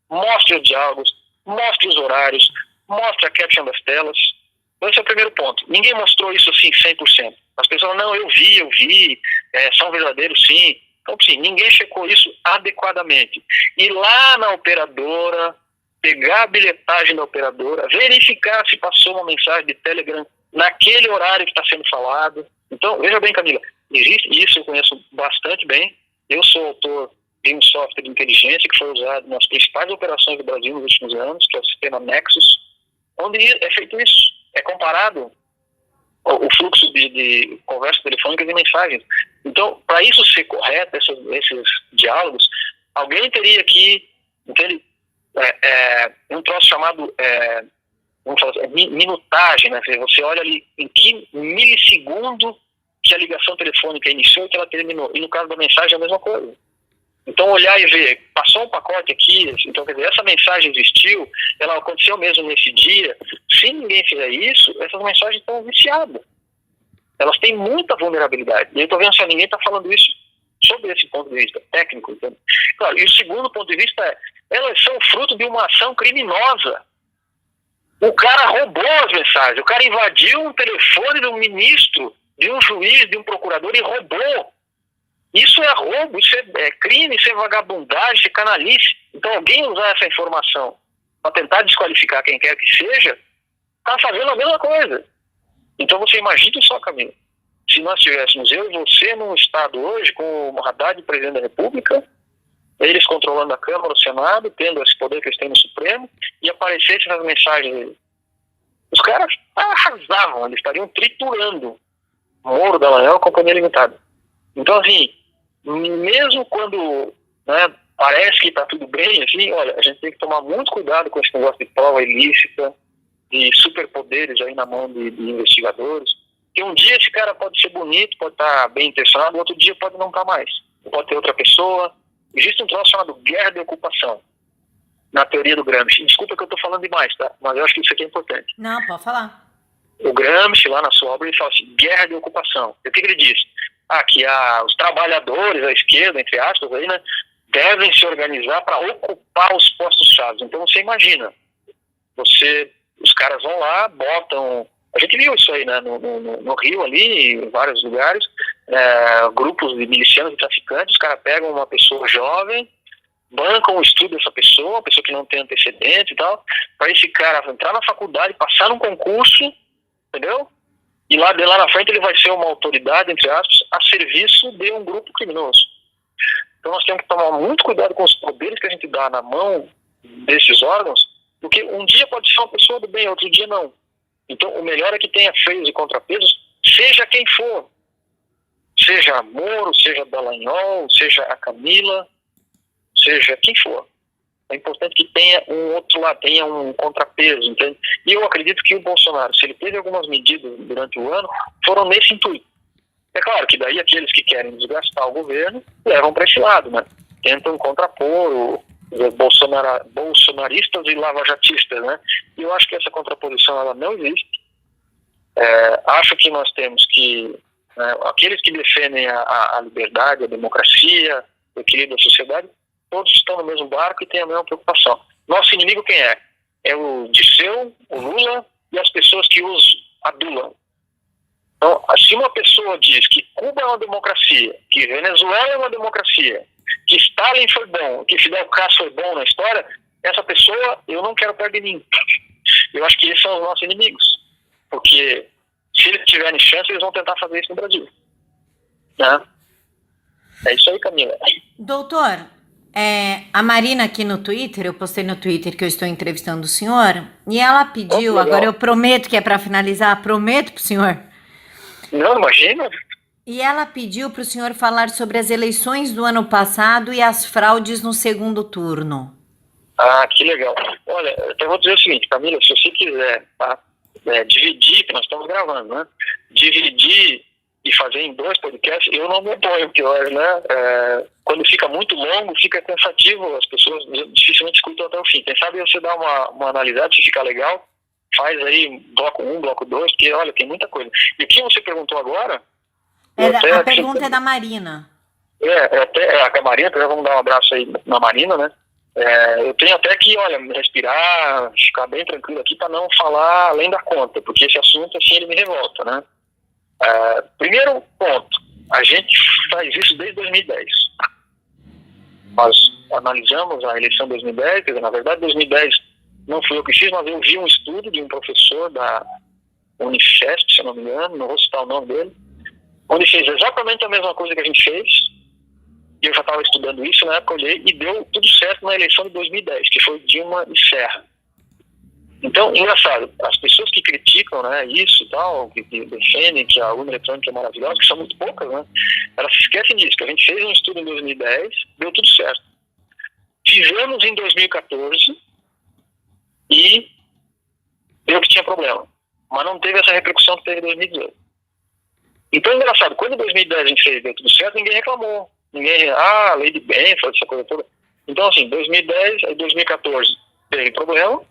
Mostre os diálogos, mostre os horários, mostre a caption das telas. Esse é o primeiro ponto. Ninguém mostrou isso assim 100%. As pessoas falam, não, eu vi, são verdadeiros sim. Então, sim, ninguém checou isso adequadamente. E lá na operadora, pegar a bilhetagem da operadora, verificar se passou uma mensagem de Telegram naquele horário que está sendo falado. Então, veja bem, Camila, existe isso, eu conheço bastante bem. Eu sou autor de um software de inteligência que foi usado nas principais operações do Brasil nos últimos anos, que é o sistema Nexus, onde é feito isso. É comparado o fluxo de conversas telefônicas e mensagens. Então, para isso ser correto, esses diálogos, alguém teria que um troço chamado vamos falar assim, minutagem, né? Você olha ali em que milissegundo que a ligação telefônica iniciou e que ela terminou. E no caso da mensagem é a mesma coisa. Então, olhar e ver, passou um pacote aqui, então, quer dizer, essa mensagem existiu, ela aconteceu mesmo nesse dia. Se ninguém fizer isso, essas mensagens estão viciadas. Elas têm muita vulnerabilidade. E eu estou vendo se ninguém está falando isso sobre esse ponto de vista técnico. Então, claro, e o segundo ponto de vista elas são fruto de uma ação criminosa. O cara roubou as mensagens, o cara invadiu um telefone de um ministro, de um juiz, de um procurador e roubou. Isso é roubo, isso é crime, isso é vagabundagem, isso é canalice. Então alguém usar essa informação para tentar desqualificar quem quer que seja, está fazendo a mesma coisa. Então você imagina só, Camila, se nós tivéssemos eu e você num estado hoje com o Haddad, presidente da República, eles controlando a Câmara, o Senado, tendo esse poder que eles têm no Supremo, e aparecessem nas mensagens deles. Os caras arrasavam, eles estariam triturando Moro, Dallagnol, Companhia Limitada. Então, assim, mesmo quando, né, parece que está tudo bem, assim, olha, a gente tem que tomar muito cuidado com esse negócio de prova ilícita, de superpoderes aí na mão de investigadores, que um dia esse cara pode ser bonito, pode estar bem intencionado, outro dia pode não estar mais. Pode ter outra pessoa. Existe um troço chamado guerra de ocupação, na teoria do Gramsci. Desculpa que eu estou falando demais, tá? Mas eu acho que isso aqui é importante. Não, pode falar. O Gramsci, lá na sua obra, ele fala assim, guerra de ocupação. E o que ele diz? Que os trabalhadores, a esquerda, entre aspas, aí, né, devem se organizar para ocupar os postos-chave. Então você imagina, os caras vão lá, botam... A gente viu isso aí, né, no Rio ali, em vários lugares, grupos de milicianos e traficantes, os caras pegam uma pessoa jovem, bancam o estudo dessa pessoa, uma pessoa que não tem antecedente e tal, para esse cara entrar na faculdade, passar num concurso, entendeu? E lá na frente ele vai ser uma autoridade, entre aspas, a serviço de um grupo criminoso. Então nós temos que tomar muito cuidado com os poderes que a gente dá na mão desses órgãos, porque um dia pode ser uma pessoa do bem, outro dia não. Então o melhor é que tenha freios e contrapesos, seja quem for. Seja a Moro, seja a Dallagnol, seja a Camila, seja quem for. É importante que tenha um outro lado, tenha um contrapeso, entende? E eu acredito que o Bolsonaro, se ele teve algumas medidas durante o ano, foram nesse intuito. É claro que daí aqueles que querem desgastar o governo levam para esse lado, né? Tentam contrapor os bolsonaristas e lavajatistas, né? E eu acho que essa contraposição ela não existe. Acho que nós temos que aqueles que defendem a liberdade, a democracia, o equilíbrio da sociedade, todos estão no mesmo barco e têm a mesma preocupação. Nosso inimigo quem é? É o Dirceu, o Lula e as pessoas que os adulam. Então, se uma pessoa diz que Cuba é uma democracia, que Venezuela é uma democracia, que Stalin foi bom, que Fidel Castro foi bom na história, essa pessoa eu não quero perto de mim. Eu acho que esses são os nossos inimigos. Porque se eles tiverem chance, eles vão tentar fazer isso no Brasil. Né? É isso aí, Camila. Doutor, a Marina aqui no Twitter, eu postei no Twitter que eu estou entrevistando o senhor, e ela pediu, agora eu prometo que é para finalizar, prometo pro senhor. Não, imagina. E ela pediu para o senhor falar sobre as eleições do ano passado e as fraudes no segundo turno. Ah, que legal. Olha, eu vou dizer o seguinte, Camila, se você quiser, tá? Dividir, que nós estamos gravando, né? Dividir e fazer em 2 podcasts, eu não me oponho, porque, né? Quando fica muito longo, fica cansativo, as pessoas dificilmente escutam até o fim. Quem sabe você dá uma analisada, se ficar legal, faz aí bloco 1, bloco 2, porque, olha, tem muita coisa. E o que você perguntou agora... A pergunta é da Marina. A Marina, vamos dar um abraço aí na Marina, né? Eu tenho até que, olha, respirar, ficar bem tranquilo aqui para não falar além da conta, porque esse assunto, assim, ele me revolta, né? Primeiro ponto, a gente faz isso desde 2010. Nós analisamos a eleição de 2010, quer dizer, na verdade, 2010 não fui eu que fiz, mas eu vi um estudo de um professor da Unifesp, se eu não me engano, não vou citar o nome dele, onde fez exatamente a mesma coisa que a gente fez, e eu já estava estudando isso na época, olhei, e deu tudo certo na eleição de 2010, que foi Dilma e Serra. Então, engraçado, as pessoas que criticam, né, isso e tal, que defendem que a urna eletrônica é maravilhosa, que são muito poucas, né, elas se esquecem disso, que a gente fez um estudo em 2010, deu tudo certo. Fizemos em 2014 e deu que tinha problema, mas não teve essa repercussão que teve em 2018. Então, engraçado, quando em 2010 a gente fez, deu tudo certo, ninguém reclamou. Ninguém, lei de Benford, essa coisa toda. Então, assim, 2010, aí 2014 teve problema,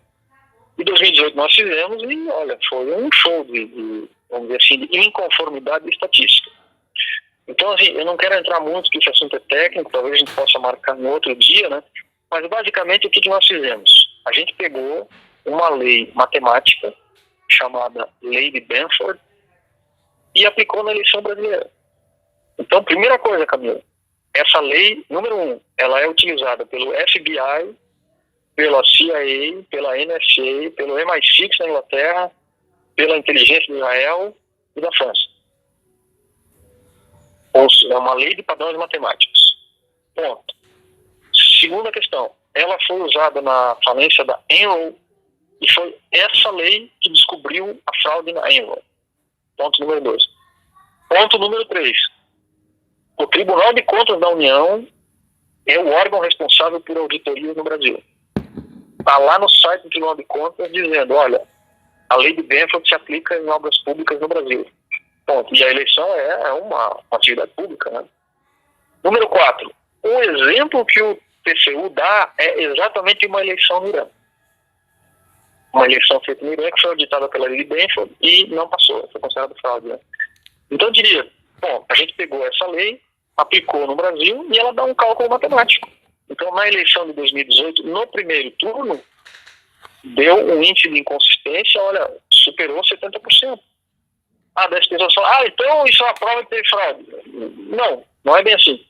e 2018 nós fizemos, e olha, foi um show de vamos dizer assim, de inconformidade estatística. Então, assim, eu não quero entrar muito, porque esse assunto é técnico, talvez a gente possa marcar em outro dia, né? Mas, basicamente, o que nós fizemos? A gente pegou uma lei matemática, chamada Lei de Benford, e aplicou na eleição brasileira. Então, primeira coisa, Camila, essa lei, número 1, ela é utilizada pelo FBI, pela CIA, pela NSA, pelo MI6 na Inglaterra, pela inteligência de Israel e da França. Ou seja, é uma lei de padrões matemáticos. Ponto. Segunda questão, ela foi usada na falência da Enron, e foi essa lei que descobriu a fraude na Enron. Ponto número 2. Ponto número 3. O Tribunal de Contas da União é o órgão responsável por auditoria no Brasil. Está lá no site do Tribunal de Contas dizendo, olha, a lei de Benford se aplica em obras públicas no Brasil. Ponto. E a eleição é uma atividade pública, né? Número 4. O exemplo que o TCU dá é exatamente uma eleição no Irã. Uma eleição feita no Irã que foi auditada pela lei de Benford e não passou, foi considerado fraude, né? Então eu diria, bom, a gente pegou essa lei, aplicou no Brasil e ela dá um cálculo matemático. Então, na eleição de 2018, no primeiro turno, deu um índice de inconsistência, olha, superou 70%. 10 pessoas falam, então isso é uma prova que teve fraude. Não, não é bem assim.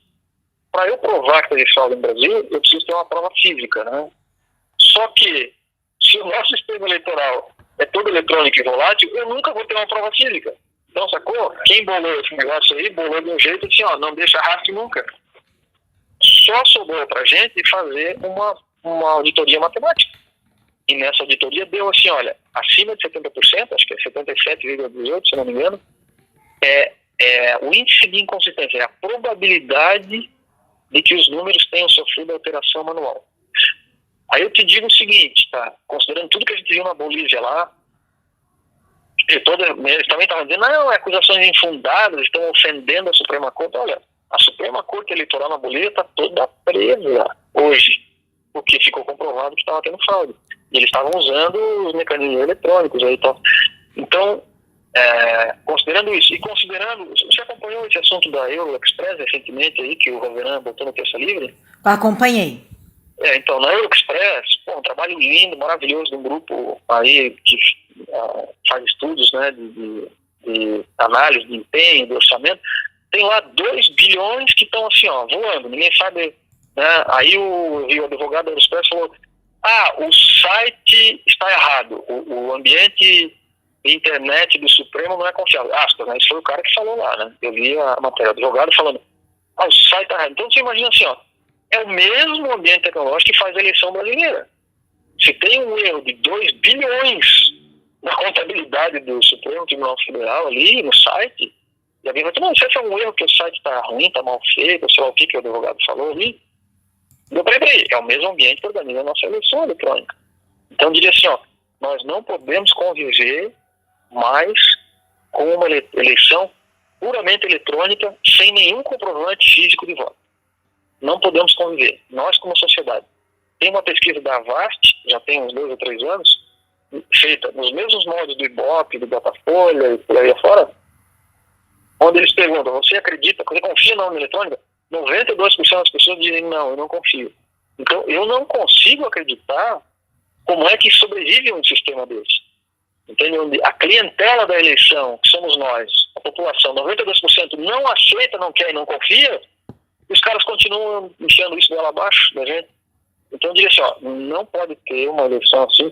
para eu provar que teve fraude no Brasil, eu preciso ter uma prova física, né? Só que, se o nosso sistema eleitoral é todo eletrônico e volátil, eu nunca vou ter uma prova física. Então, sacou? Quem bolou esse negócio aí, bolou de um jeito assim, ó, não deixa rastro nunca. Só sobrou pra gente fazer uma auditoria matemática. E nessa auditoria deu assim, olha, acima de 70%, acho que é 77,18%, se não me engano, o índice de inconsistência, é a probabilidade de que os números tenham sofrido alteração manual. Aí eu te digo o seguinte, tá? Considerando tudo que a gente viu na Bolívia lá, eles também estavam dizendo, não, acusações infundadas, estão ofendendo a Suprema Corte. Olha, a Suprema Corte Eleitoral na Bolívia está toda presa hoje, porque ficou comprovado que estava tendo fraude. E eles estavam usando os mecanismos eletrônicos aí e tal. Então, considerando isso, e considerando, você acompanhou esse assunto da Euroexpress recentemente aí, que o Roveran botou no Terça Livre? Acompanhei. Então, na Euroexpress, um trabalho lindo, maravilhoso de um grupo aí que faz estudos, né, de análise de empenho, de orçamento, tem lá 2 bilhões que estão assim, ó, voando, ninguém sabe, né? Aí o advogado da Euroexpress falou, o site está errado, o ambiente de internet do Supremo não é confiável, aspas, né? Isso foi o cara que falou lá, né? Eu vi a matéria, o advogado falando, o site está errado. Então você imagina assim, ó, é o mesmo ambiente tecnológico que faz a eleição brasileira. Se tem um erro de 2 bilhões na contabilidade do Supremo Tribunal Federal ali no site, e alguém vai dizer, não, isso é um erro que o site está ruim, está mal feito, sei lá o que o advogado falou ali. Eu peraí, é o mesmo ambiente que organiza a nossa eleição eletrônica. Então eu diria assim, ó, nós não podemos conviver mais com uma eleição puramente eletrônica sem nenhum comprovante físico de voto. Não podemos conviver, nós como sociedade. Tem uma pesquisa da Avast, já tem uns 2 ou 3 anos, feita nos mesmos moldes do Ibope, do Datafolha e por aí afora, onde eles perguntam, você acredita, você confia na urna eletrônica? 92% das pessoas dizem, não, eu não confio. Então, eu não consigo acreditar como é que sobrevive um sistema desse. Entende? A clientela da eleição, que somos nós, a população, 92% não aceita, não quer e não confia, os caras continuam enfiando isso dela abaixo da gente. Então eu diria assim, ó, não pode ter uma eleição assim.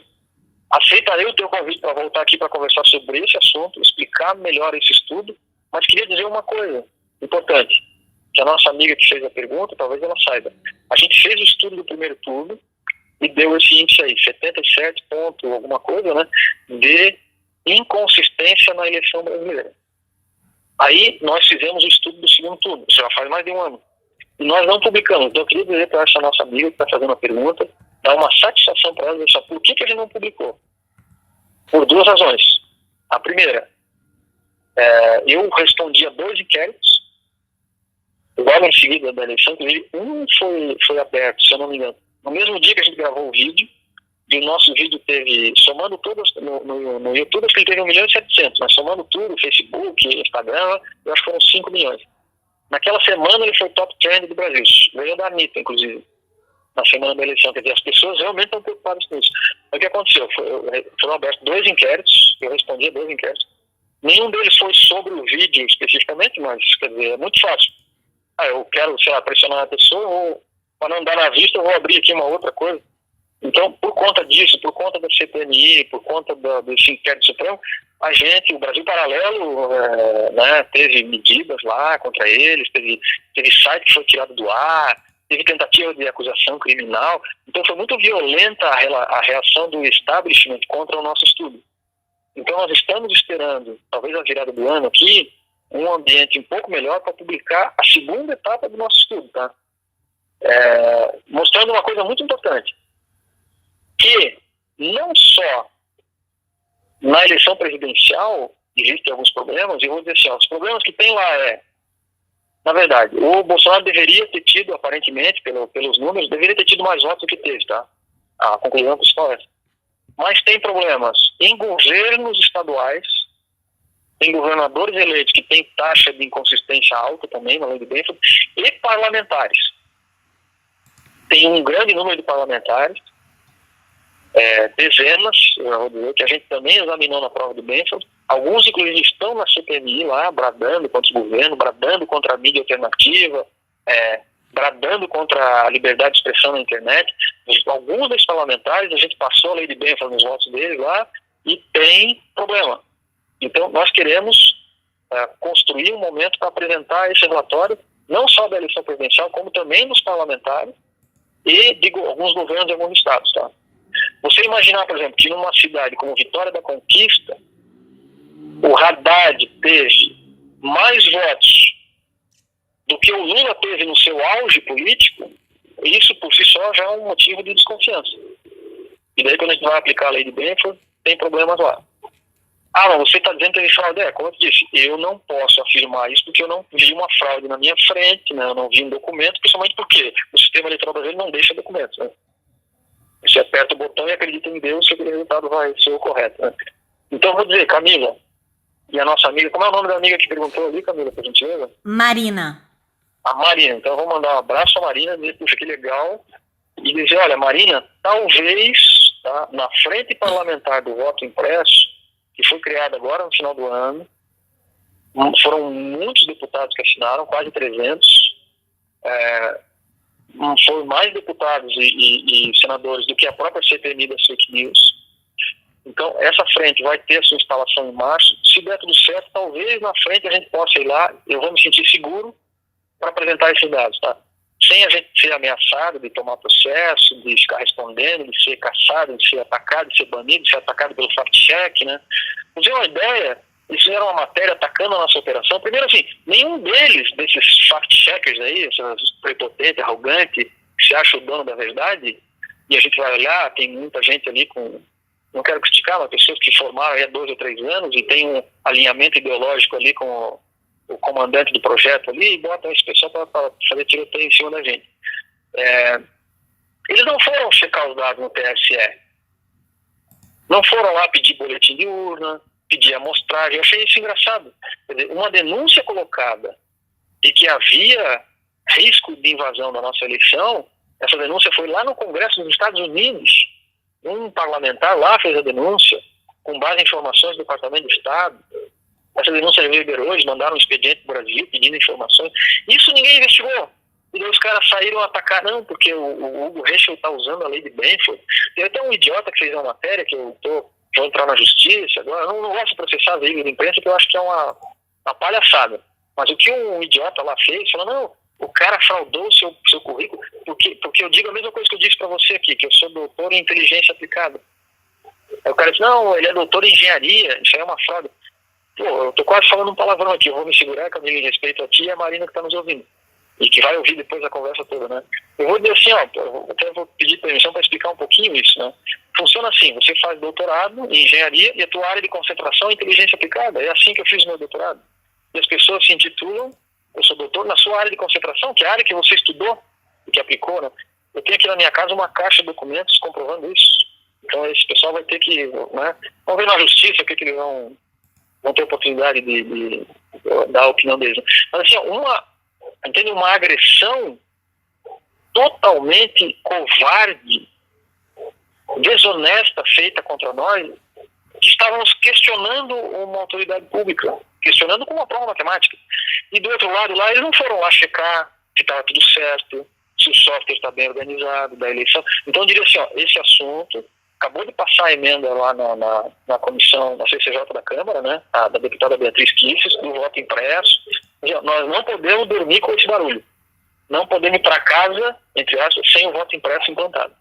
Aceitarei o teu convite para voltar aqui para conversar sobre esse assunto, explicar melhor esse estudo, mas queria dizer uma coisa importante, que a nossa amiga que fez a pergunta, talvez ela saiba. A gente fez o estudo do primeiro turno e deu esse índice aí, 77 ponto alguma coisa, né, de inconsistência na eleição brasileira. Aí nós fizemos o estudo do segundo turno, isso já faz mais de um ano. E nós não publicamos. Então eu queria dizer para essa nossa amiga que está fazendo a pergunta, dar uma satisfação para ela, dizer só, por que a gente não publicou? Por 2 razões. A primeira, eu respondi a 2 inquéritos, logo em seguida da eleição, inclusive um foi aberto, se eu não me engano, no mesmo dia que a gente gravou o vídeo, e o nosso vídeo teve, somando todas, no YouTube, acho que ele teve 1.700.000, mas somando tudo, Facebook, Instagram, eu acho que foram 5 milhões. Naquela semana ele foi top trend do Brasil, ganhou da Anitta, inclusive, na semana da eleição. Quer dizer, as pessoas realmente estão preocupadas com isso. O que aconteceu? Foram abertos 2 inquéritos, eu respondi a 2 inquéritos. Nenhum deles foi sobre o vídeo especificamente, mas, quer dizer, é muito fácil. Eu quero, sei lá, pressionar a pessoa, ou para não dar na vista, eu vou abrir aqui uma outra coisa. Então, por conta disso, por conta da CPMI, por conta desse inquérito supremo, a gente, o Brasil Paralelo, né, teve medidas lá contra eles, teve site que foi tirado do ar, teve tentativa de acusação criminal. Então, foi muito violenta a reação do establishment contra o nosso estudo. Então, nós estamos esperando, talvez a virada do ano aqui, um ambiente um pouco melhor para publicar a segunda etapa do nosso estudo, tá? Mostrando uma coisa muito importante, que não só na eleição presidencial existem alguns problemas, e eu vou dizer assim, os problemas que tem lá na verdade, o Bolsonaro deveria ter tido, aparentemente, pelos números, deveria ter tido mais votos do que teve, tá? A conclusão principal é essa. Mas tem problemas em governos estaduais, tem governadores eleitos que têm taxa de inconsistência alta também, na lei do Benford, e parlamentares. Tem um grande número de parlamentares, dezenas, eu vou dizer, que a gente também examinou na prova do Benford. Alguns, inclusive, estão na CPMI lá, bradando contra o governo, bradando contra a mídia alternativa, bradando contra a liberdade de expressão na internet. Alguns desses parlamentares, a gente passou a lei de Benford nos votos deles lá e tem problema. Então, nós queremos construir um momento para apresentar esse relatório, não só da eleição presidencial, como também dos parlamentares e de alguns governos de alguns estados. Tá? Você imaginar, por exemplo, que numa cidade como Vitória da Conquista, o Haddad teve mais votos do que o Lula teve no seu auge político, isso por si só já é um motivo de desconfiança. E daí, quando a gente vai aplicar a lei de Benford, tem problemas lá. Ah, mas você está dizendo que teve fraude. Como eu disse, eu não posso afirmar isso porque eu não vi uma fraude na minha frente, né? Eu não vi um documento, principalmente porque o sistema eleitoral brasileiro não deixa documentos. Né? Você aperta o botão e acredita em Deus que aquele resultado vai ser o correto. Né? Então, vou dizer, Camila, e a nossa amiga, como é o nome da amiga que perguntou ali, Camila, por gentileza? Marina. A Marina. Então, eu vou mandar um abraço à Marina, dizer, puxa, que legal, e dizer, olha, Marina, talvez, tá, na frente parlamentar do voto impresso, que foi criada agora no final do ano, foram muitos deputados que assinaram, quase 300, foram mais deputados e senadores do que a própria CPMI das fake news. Então, essa frente vai ter a sua instalação em março. Se der tudo certo, talvez na frente a gente possa ir lá, eu vou me sentir seguro para apresentar esses dados, tá? Sem a gente ser ameaçado de tomar processo, de ficar respondendo, de ser caçado, de ser atacado, de ser banido, de ser atacado pelo fact-check, né? Pra ter uma ideia, eles fizeram uma matéria atacando a nossa operação. Primeiro, assim, nenhum desses fact-checkers aí, esses prepotentes, arrogantes, que se acha o dono da verdade, e a gente vai olhar, tem muita gente ali com... Não quero criticar, mas pessoas que formaram aí há 2 ou 3 anos e tem um alinhamento ideológico ali com o comandante do projeto ali e botam esse pessoal para fazer tiroteio em cima da gente. Eles não foram checar os dados no TSE. Não foram lá pedir boletim de urna, pedir amostragem. Eu achei isso engraçado. Quer dizer, uma denúncia colocada de que havia risco de invasão da nossa eleição, essa denúncia foi lá no Congresso dos Estados Unidos. Um parlamentar lá fez a denúncia, com base em informações do Departamento de Estado. Essa denúncia veio ver hoje, mandaram um expediente para o Brasil pedindo informações. Isso ninguém investigou. E daí os caras saíram a atacar, não, porque o Hugo Heschel está usando a lei de Benford. Tem até um idiota que fez uma matéria que vou entrar na justiça. Agora, eu não gosto de processar veículos de imprensa, porque eu acho que é uma palhaçada. Mas o que um idiota lá fez, falou, não, o cara fraudou o seu currículo, porque eu digo a mesma coisa que eu disse para você aqui, que eu sou doutor em inteligência aplicada. Aí o cara disse, não, ele é doutor em engenharia, isso aí é uma fraude. Pô, eu tô quase falando um palavrão aqui, eu vou me segurar, Camila, em respeito a ti e a Marina que está nos ouvindo. E que vai ouvir depois a conversa toda, né? Eu vou dizer assim, eu até vou pedir permissão para explicar um pouquinho isso, né? Funciona assim, você faz doutorado em engenharia e a tua área de concentração é inteligência aplicada. É assim que eu fiz meu doutorado. E as pessoas se intitulam, eu sou doutor na sua área de concentração, que é a área que você estudou e que aplicou, né? Eu tenho aqui na minha casa uma caixa de documentos comprovando isso. Então esse pessoal vai ter que, né? Vamos ver na justiça o que eles vão ter oportunidade de dar a opinião deles. Mas assim, entende, uma agressão totalmente covarde, desonesta, feita contra nós, que estávamos questionando uma autoridade pública, questionando com uma prova matemática. E do outro lado lá, eles não foram lá checar se estava tudo certo, se o software está bem organizado da eleição. Então eu diria assim, esse assunto acabou de passar a emenda lá na comissão, na CCJ da Câmara, né, da deputada Beatriz Kifes, do voto impresso. Nós não podemos dormir com esse barulho. Não podemos ir para casa, entre aspas, sem o voto impresso implantado.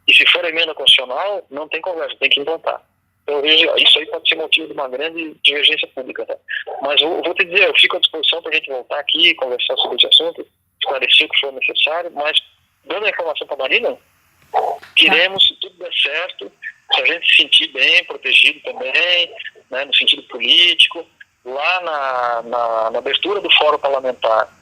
E se for emenda constitucional, não tem conversa, tem que implantar. Eu vejo, isso aí pode ser motivo de uma grande divergência pública. Tá? Mas eu vou te dizer, eu fico à disposição para a gente voltar aqui e conversar sobre esse assunto, esclarecer o que for necessário, mas dando a informação para a Marina, queremos, se tudo der certo, se a gente se sentir bem, protegido também, né, no sentido político, lá na abertura do fórum parlamentar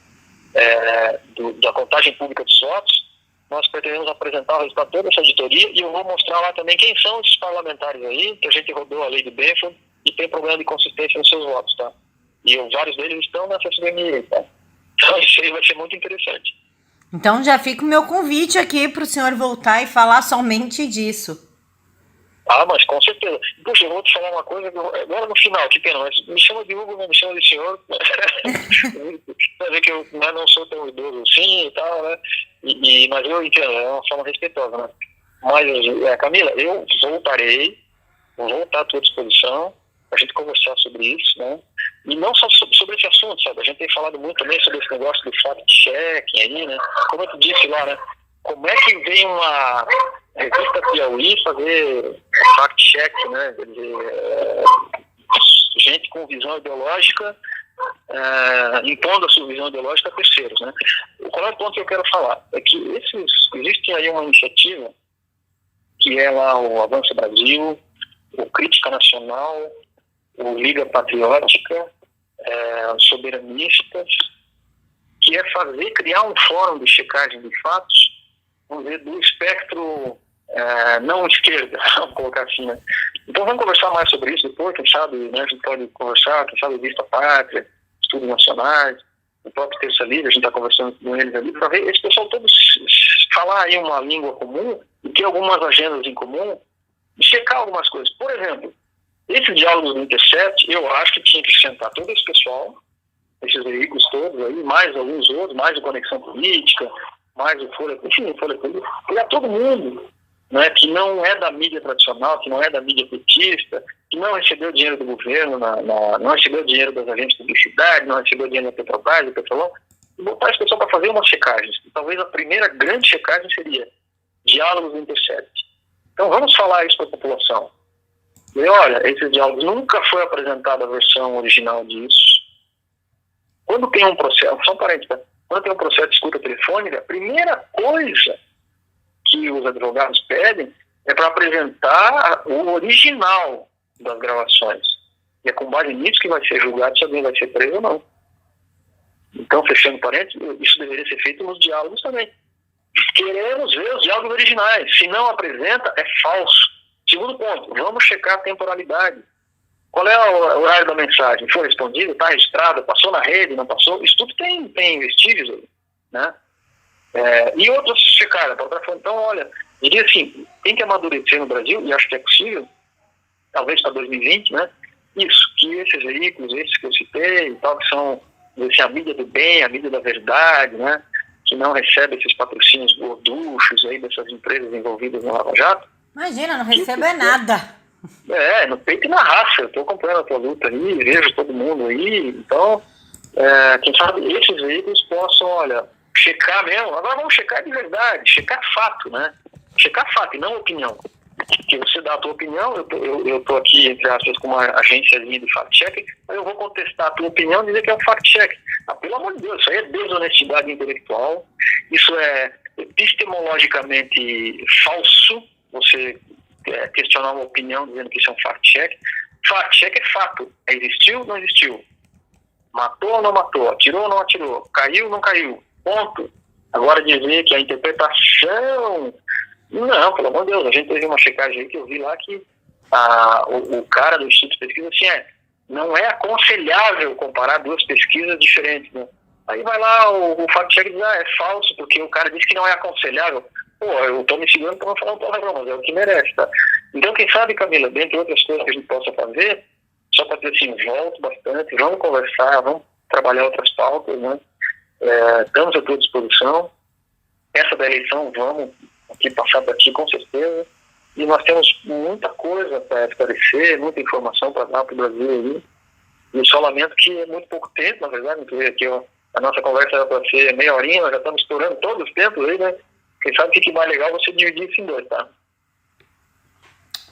da contagem pública dos votos, nós pretendemos apresentar o resultado de toda essa auditoria e eu vou mostrar lá também quem são esses parlamentares aí, que a gente rodou a lei de Benford e tem problema de consistência nos seus votos, tá? E vários deles estão nessa CPMI, tá? Então isso aí vai ser muito interessante. Então já fica o meu convite aqui para o senhor voltar e falar somente disso. Mas com certeza. Puxa, eu vou te falar uma coisa, agora no final, que pena, mas me chama de Hugo, não me chama de senhor. Vai ver que eu não sou tão idoso assim e tal, né? Mas eu entendo, é uma forma respeitosa, né? Mas, Camila, eu vou voltar à tua disposição, a gente conversar sobre isso, né? E não só sobre esse assunto, sabe? A gente tem falado muito também sobre esse negócio do fact-checking aí, né? Como eu te disse lá, né? Como é que vem uma revista Piauí fazer fact-check, né? Quer dizer, gente com visão ideológica impondo a sua visão ideológica a terceiros, né? Qual é o ponto que eu quero falar? É que existe aí uma iniciativa que é lá o Avanço Brasil, o Crítica Nacional, o Liga Patriótica, Soberanistas, que é criar um fórum de checagem de fatos, vamos dizer, do espectro não esquerda, vamos colocar assim, né? Então vamos conversar mais sobre isso depois, quem sabe, né, a gente pode conversar, quem sabe Vista Pátria, Estudos Nacionais, o próprio Terça Livre, a gente está conversando com eles ali, para ver esse pessoal todos falar aí uma língua comum, e ter algumas agendas em comum, e checar algumas coisas. Por exemplo, esse diálogo do Intercept, eu acho que tinha que sentar todo esse pessoal, esses veículos todos aí, mais alguns outros, mais o Conexão Política, mais o Folha, enfim, o Folha Política, pegar todo mundo, né, que não é da mídia tradicional, que não é da mídia petista, que não recebeu dinheiro do governo, não recebeu dinheiro das agências de publicidade, não recebeu dinheiro da Petrobras, do Petrolão, e botar esse pessoal para fazer uma checagem. Talvez a primeira grande checagem seria diálogos do Intercept. Então vamos falar isso para a população. E olha, esses diálogos nunca foi apresentada a versão original disso. Quando tem um processo, só um parênteses, tá? Quando tem um processo de escuta telefônica, a primeira coisa que os advogados pedem é para apresentar o original das gravações. E é com base nisso que vai ser julgado se alguém vai ser preso ou não. Então, fechando parênteses, isso deveria ser feito nos diálogos também. Queremos ver os diálogos originais. Se não apresenta, é falso. Segundo ponto, vamos checar a temporalidade. Qual é o horário da mensagem? Foi respondido? Está registrado? Passou na rede? Não passou? Isso tudo tem vestígios aí, né? E outros checaram. Então, olha, diria assim, tem que amadurecer no Brasil, e acho que é possível, talvez para 2020, né? Isso, que esses veículos, esses que eu citei, e tal, que são assim, a mídia do bem, a mídia da verdade, né? Que não recebe esses patrocínios gorduchos aí dessas empresas envolvidas no Lava Jato. Imagina, não recebe nada. No peito e na raça. Eu estou acompanhando a tua luta aí, vejo todo mundo aí. Então, quem sabe esses veículos possam, olha, checar mesmo. Agora vamos checar de verdade, checar fato, né? Checar fato e não opinião. Que você dá a tua opinião, eu estou aqui, entre aspas, com uma agênciazinha de fact-check, mas eu vou contestar a tua opinião e dizer que é um fact-check. Pelo amor de Deus, isso aí é desonestidade intelectual, isso é epistemologicamente falso, você questionar uma opinião dizendo que isso é um fact-check. Fact-check é fato. Existiu ou não existiu? Matou ou não matou? Atirou ou não atirou? Caiu ou não caiu? Ponto. Agora dizer que a interpretação... Não, pelo amor de Deus, a gente teve uma checagem aí que eu vi lá que o cara do Instituto de Pesquisa assim, não é aconselhável comparar duas pesquisas diferentes, né? Aí vai lá o fact-check diz, é falso, porque o cara disse que não é aconselhável. Pô, eu estou me segurando para não falar um palavrão, mas é o que merece, tá? Então, quem sabe, Camila, dentre outras coisas que a gente possa fazer, só para dizer assim, volto bastante, vamos conversar, vamos trabalhar outras pautas, né? Estamos à tua disposição. Essa da eleição, vamos aqui passar para ti, com certeza. E nós temos muita coisa para esclarecer, muita informação para dar para o Brasil aí. E só lamento que é muito pouco tempo, na verdade, muito aqui, ó, a nossa conversa era para ser meia horinha, nós já estamos estourando todos os tempos aí, né? Quem sabe o que é mais legal é você dividir isso em dois, tá?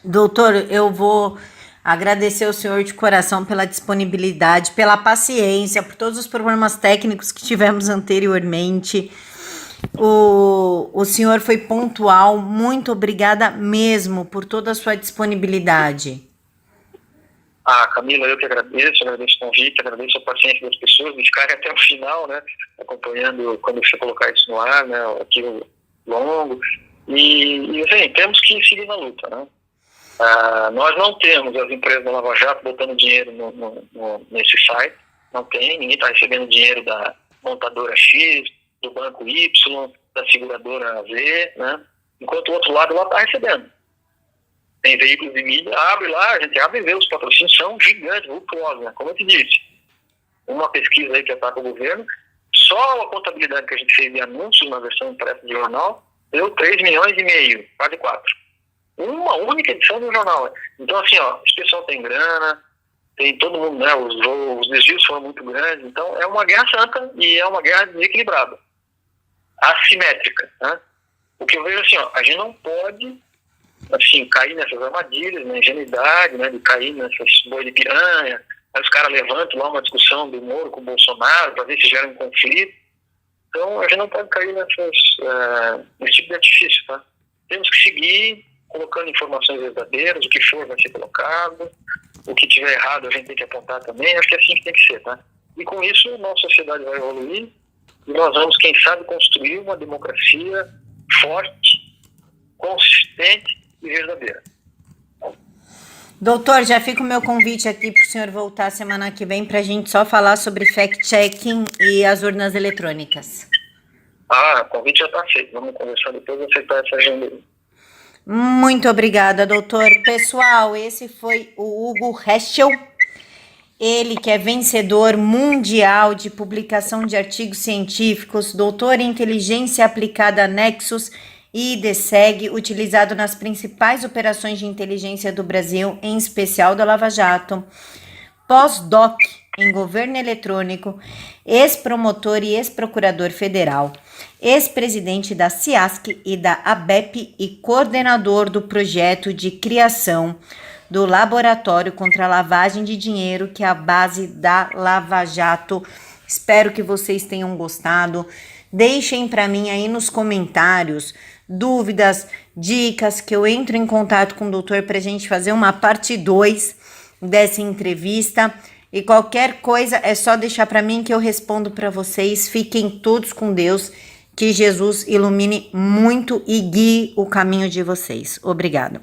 Doutor, eu vou agradecer ao senhor de coração pela disponibilidade, pela paciência, por todos os problemas técnicos que tivemos anteriormente. O senhor foi pontual, muito obrigada mesmo por toda a sua disponibilidade. Camila, eu que agradeço o convite, agradeço a paciência das pessoas de ficarem até o final, né, acompanhando quando você colocar isso no ar, né, arquivo longo, e assim, temos que seguir na luta, né. Nós não temos as empresas da Lava Jato botando dinheiro nesse site, não tem, ninguém está recebendo dinheiro da montadora X, do banco Y, da seguradora Z, né, enquanto o outro lado lá está recebendo. tem veículos de mídia, abre lá, a gente abre e vê, os patrocínios são gigantes, vultuosos, né? Como eu te disse, uma pesquisa aí que ataca o governo, só a contabilidade que a gente fez de anúncios na versão impressa do jornal deu 3,5 milhões, quase 4. Uma única edição do jornal. Então, assim, ó, esse pessoal tem grana, tem todo mundo, né? Os desvios foram muito grandes, então é uma guerra santa e é uma guerra desequilibrada, assimétrica, né? O que eu vejo assim, ó, a gente não pode, assim, cair nessas armadilhas, na ingenuidade, né? De cair nessas boi de piranha. Aí os caras levantam lá uma discussão do Moro com o Bolsonaro para ver se gera um conflito. Então, a gente não pode cair nesse tipo de artifício, tá? Temos que seguir colocando informações verdadeiras, o que for vai ser colocado, o que tiver errado a gente tem que apontar também, acho que é assim que tem que ser, tá? E com isso, nossa sociedade vai evoluir e nós vamos, quem sabe, construir uma democracia forte, consistente e verdadeira. Doutor, já fica o meu convite aqui para o senhor voltar semana que vem para a gente só falar sobre fact-checking e as urnas eletrônicas. O convite já está feito. Vamos conversar depois e aceitar essa agenda aí. Muito obrigada, doutor. Pessoal, esse foi o Hugo Heschel. Ele que é vencedor mundial de publicação de artigos científicos, doutor em inteligência aplicada Nexus e DSEG, utilizado nas principais operações de inteligência do Brasil, em especial da Lava Jato. Pós-doc em governo eletrônico, ex-promotor e ex-procurador federal, ex-presidente da CIASC e da ABEP e coordenador do projeto de criação do Laboratório contra a Lavagem de Dinheiro, que é a base da Lava Jato. Espero que vocês tenham gostado. Deixem para mim aí nos comentários dúvidas, dicas, que eu entro em contato com o doutor para a gente fazer uma parte 2 dessa entrevista. E qualquer coisa é só deixar para mim que eu respondo para vocês. Fiquem todos com Deus, que Jesus ilumine muito e guie o caminho de vocês. Obrigada.